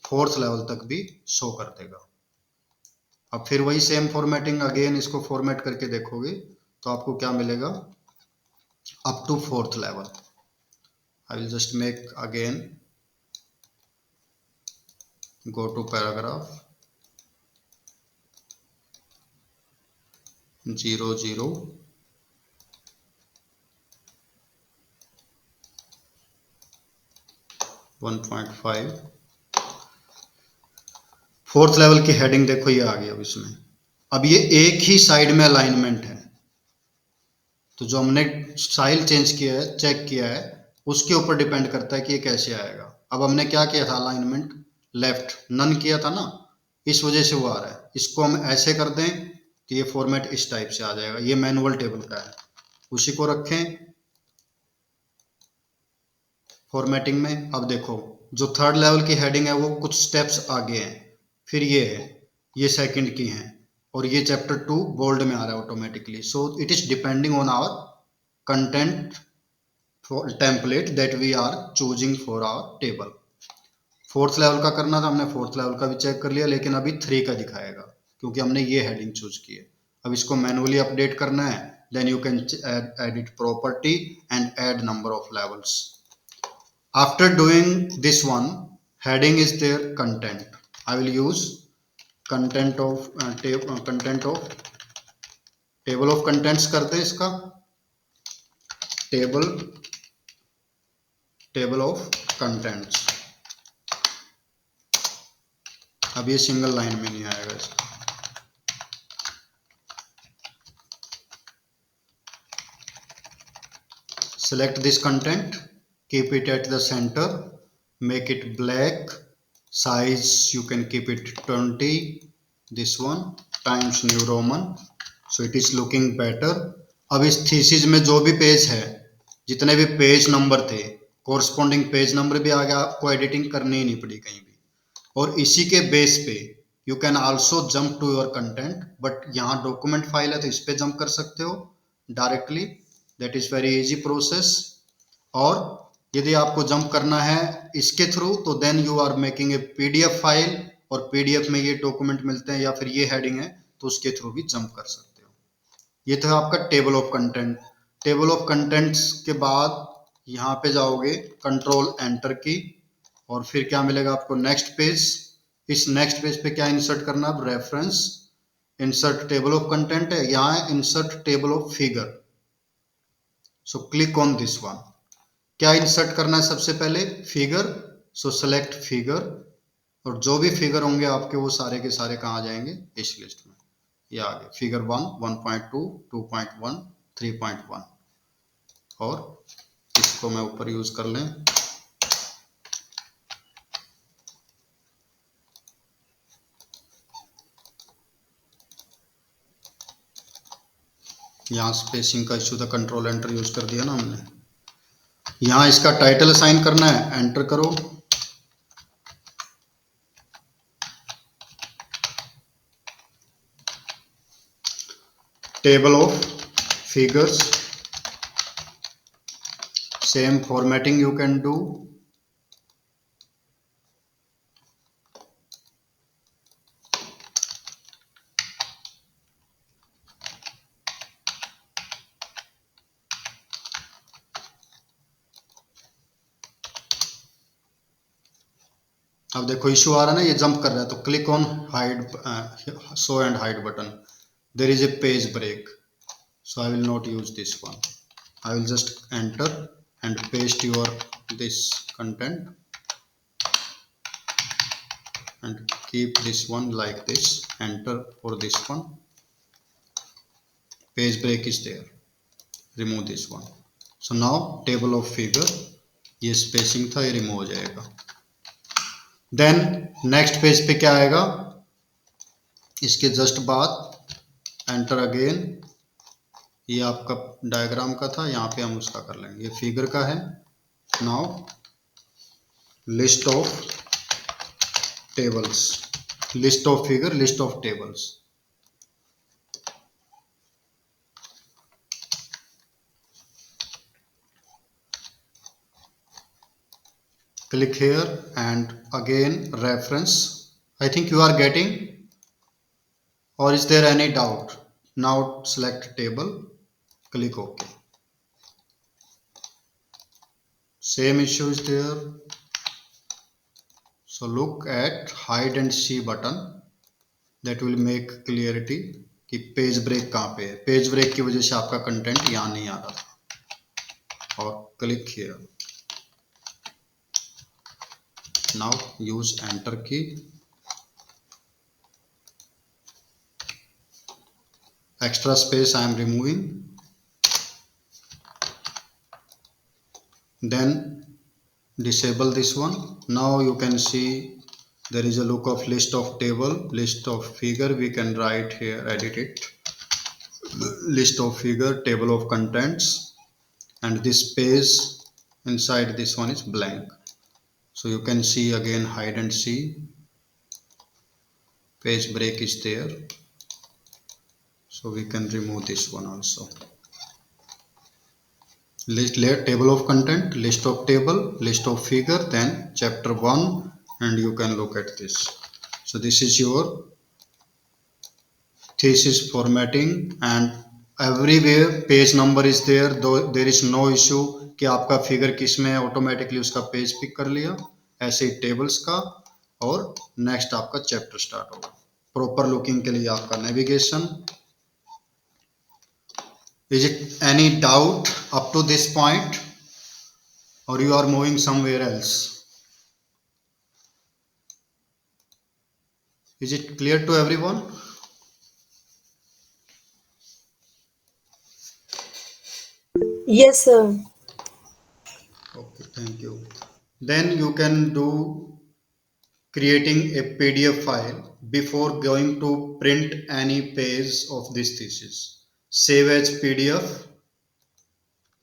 4th लेवल तक भी शो कर देगा। अब फिर वही सेम फॉर्मेटिंग, अगेन इसको फॉर्मेट करके देखोगे तो आपको क्या मिलेगा, up to 4th level. I will just make again, go to paragraph 0, 0, 1.5, 4th level की हेडिंग देखो, ये आ गई। अब इसमें अब ये एक ही साइड में अलाइनमेंट है, तो जो हमने स्टाइल चेंज किया है, चेक किया है, उसके ऊपर डिपेंड करता है कि ये कैसे आएगा। अब हमने क्या किया था, अलाइनमेंट लेफ्ट नन किया था ना, इस वजह से वो आ रहा है। इसको हम ऐसे कर दें तो ये फॉर्मेट इस टाइप से आ जाएगा। ये मैनुअल टेबल का है, उसी को रखें फॉर्मेटिंग में। अब देखो जो 3rd लेवल की हेडिंग है वो कुछ स्टेप्स आगे हैं, फिर ये है, ये सेकंड की हैं, और ये चैप्टर 2 बोल्ड में आ रहा है automatically. So it is depending on our content template that we are choosing for our table. 4th level का करना था, हमने 4th लेवल का भी चेक कर लिया, लेकिन अभी 3 का दिखाएगा क्योंकि हमने ये हेडिंग चूज की है। अब इसको मैनुअली अपडेट करना है, then you can edit property and add number of levels. After doing this one, heading is there content, I will use content of table of contents कर दे इसका, टेबल ऑफ कंटेंट्स। अब ये single line में नहीं आएगा इसका। Select this content, keep it at the center, make it black, size you can keep it 20, this one times New Roman, so it is looking better. अब इस thesis में जो भी पेज है, जितने भी पेज नंबर थे, कोरस्पॉन्डिंग पेज नंबर भी आ गया, आपको एडिटिंग करनी ही नहीं पड़ी कहीं भी। और इसी के बेस पे you can also jump to your content, but यहाँ डॉक्यूमेंट फाइल है तो इस पे जंप कर सकते हो directly, that is very easy process. और यदि आपको जंप करना है इसके थ्रू, तो then you are making a PDF file, और पीडीएफ में ये डॉक्यूमेंट मिलते हैं, या फिर ये हेडिंग है तो उसके थ्रू भी जंप कर सकते हो। ये था आपका table of content. Table of contents के बाद यहाँ पे जाओगे, कंट्रोल एंटर की, और फिर क्या मिलेगा आपको नेक्स्ट पेज। इस नेक्स्ट पेज पे क्या इंसर्ट करना, अब reference insert table of content है, यहाँ है insert table of figure. So click on this one. क्या इंसर्ट करना है सबसे पहले, फिगर। सो सेलेक्ट फिगर, और जो भी फिगर होंगे आपके वो सारे के सारे कहाँ जाएंगे, इस लिस्ट में। ये आ गए फिगर 1, 1.2, 2.1, 3.1, और इसको मैं ऊपर यूज कर लें। यहाँ स्पेसिंग का इशू था, कंट्रोल एंटर यूज कर दिया ना हमने। यहाँ इसका टाइटल असाइन करना है, एंटर करो। Table of figures, same formatting you can do। अब देखो इशू आ रहा है ना, ये जंप कर रहा है, तो click on hide, show and hide button. There is a page break, so I will not use this one. I will just enter and paste your this content and keep this one like this. Enter for this one. Page break is there. Remove this one. So now table of figure, ये spacing था, ये remove हो जाएगा। Then next page पे क्या आएगा, इसके just बाद enter again। ये आपका डायग्राम का था, यहाँ पे हम उसका कर लेंगे, ये फिगर का है। Now list of tables, list of figure, list of tables. Click here and again reference. I think you are getting, or is there any doubt? Now select table, click OK. Same issue is there. So look at hide and see button, that will make clarity कि page break कहाँ पे है। Page break की वजह से आपका content यहाँ नहीं आ रहा था। और click here, now use enter की। Extra space I am removing. Then disable this one. Now you can see there is a look of list of table, list of figure. We can write here, edit it, list of figure, table of contents, and this page inside this one is blank. So you can see again hide and see, page break is there, so we can remove this one also. List table of content, list of table, list of figure, then chapter 1, and you can look at this. So this is your thesis formatting, and everywhere page number is there, though there is no issue कि आपका figure किस में है, automatically उसका page pick कर लिया। ऐसे ही tables का, और नेक्स्ट आपका चैप्टर स्टार्ट होगा। प्रॉपर लुकिंग के लिए आपका navigation. Is it any doubt up to this point, or you are moving somewhere else? Is it clear to everyone? Yes, sir. Okay, thank you. Then you can do creating a PDF file before going to print any page of this thesis. Save as PDF,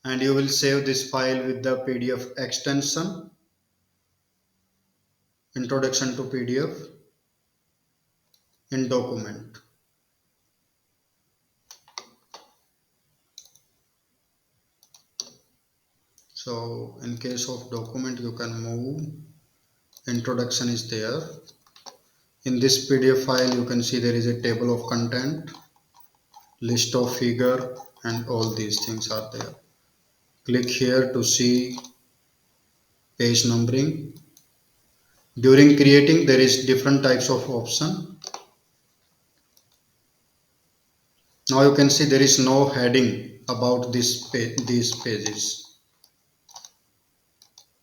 and you will save this file with the PDF extension, Introduction to PDF, in document. So in case of document, you can move, introduction is there. In this PDF file, you can see there is a table of content, list of figure, and all these things are there. Click here to see page numbering. During creating, there is different types of option. Now you can see there is no heading about these pages.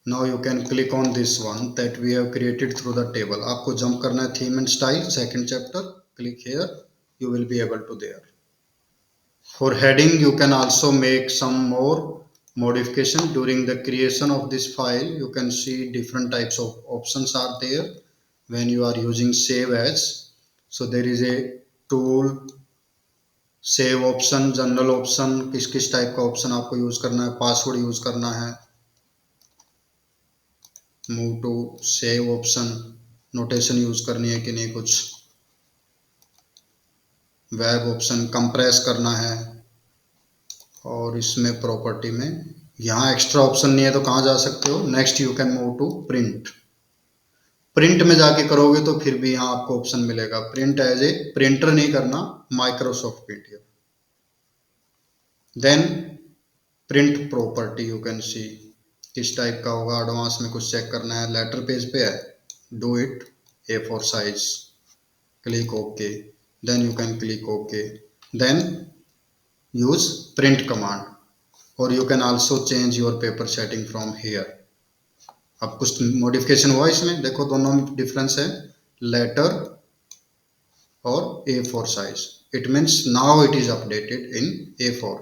Now you can click on this one that we have created through the table. आपको jump करना है theme and style, second chapter. Click here. You will be able to there. For heading, you can also make some more modification during the creation of this file. You can see different types of options are there when you are using save as. So there is a tool, save option, general option, किस किस type का option आपको use करना है, password use करना है, move to save option, notation use करनी है कि नहीं, कुछ वेब ऑप्शन, कंप्रेस करना है, और इसमें प्रॉपर्टी में यहाँ एक्स्ट्रा ऑप्शन नहीं है तो कहाँ जा सकते हो, next you can move to print. Print में जाके करोगे तो फिर भी यहाँ आपको ऑप्शन मिलेगा, प्रिंट एज ए प्रिंटर नहीं करना, Microsoft PDF. Then print property you can see किस टाइप का होगा, एडवांस में कुछ चेक करना है, लेटर पेज पे है, do it A4 size, click okay, then you can click okay, then use print command, और you can also change your paper setting from here. अब कुछ मॉडिफिकेशन हुआ इसमें, देखो दोनों में डिफरेंस है, लेटर और A4 size, it means now it is updated in A4,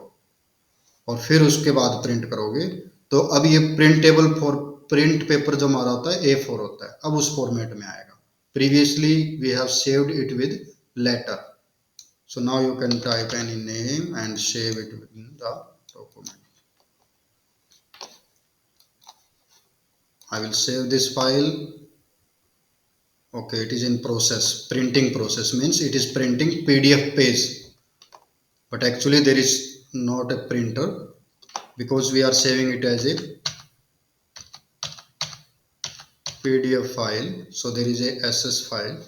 और फिर उसके बाद प्रिंट करोगे तो अब ये प्रिंटेबल फॉर प्रिंट पेपर जो हमारा होता है A4 होता है, अब उस फॉर्मेट में आएगा। Previously we have saved it with letter, so now you can type any name and save it within the document. I will save this file. Okay, it is in process. Printing process means it is printing PDF page, but actually there is not a printer because we are saving it as a PDF file, so there is a SS file.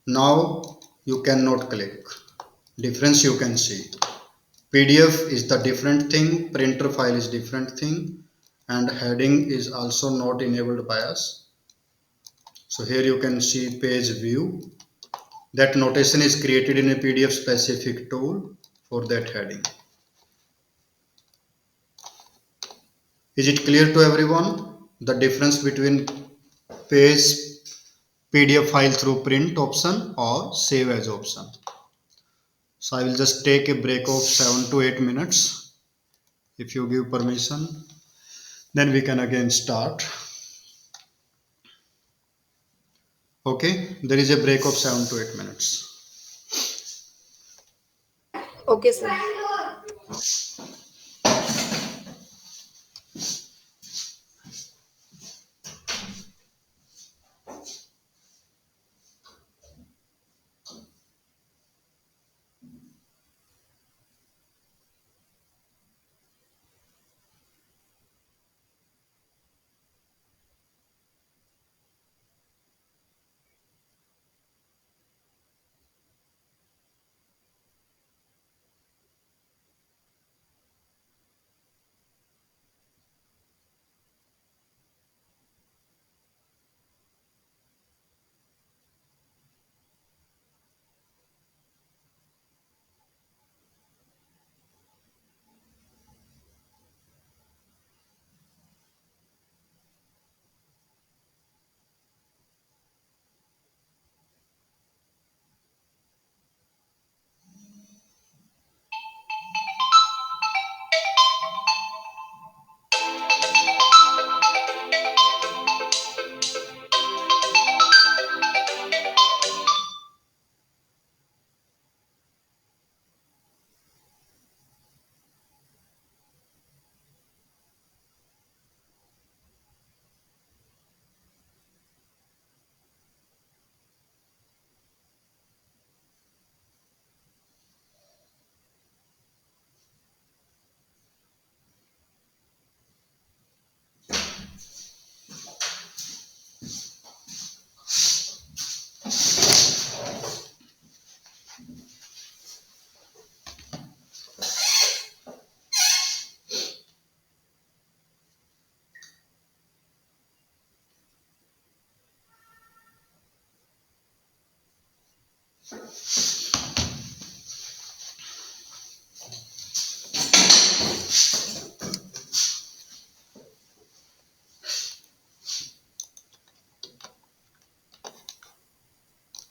Now you cannot click, difference you can see, PDF is the different thing, printer file is different thing, and heading is also not enabled by us. So here you can see page view, that notation is created in a PDF specific tool for that heading. Is it clear to everyone the difference between page PDF file through print option or save as option? So I will just take a break of 7 to 8 minutes. If you give permission, then we can again start. Okay, there is a break of 7 to 8 minutes. Okay, sir.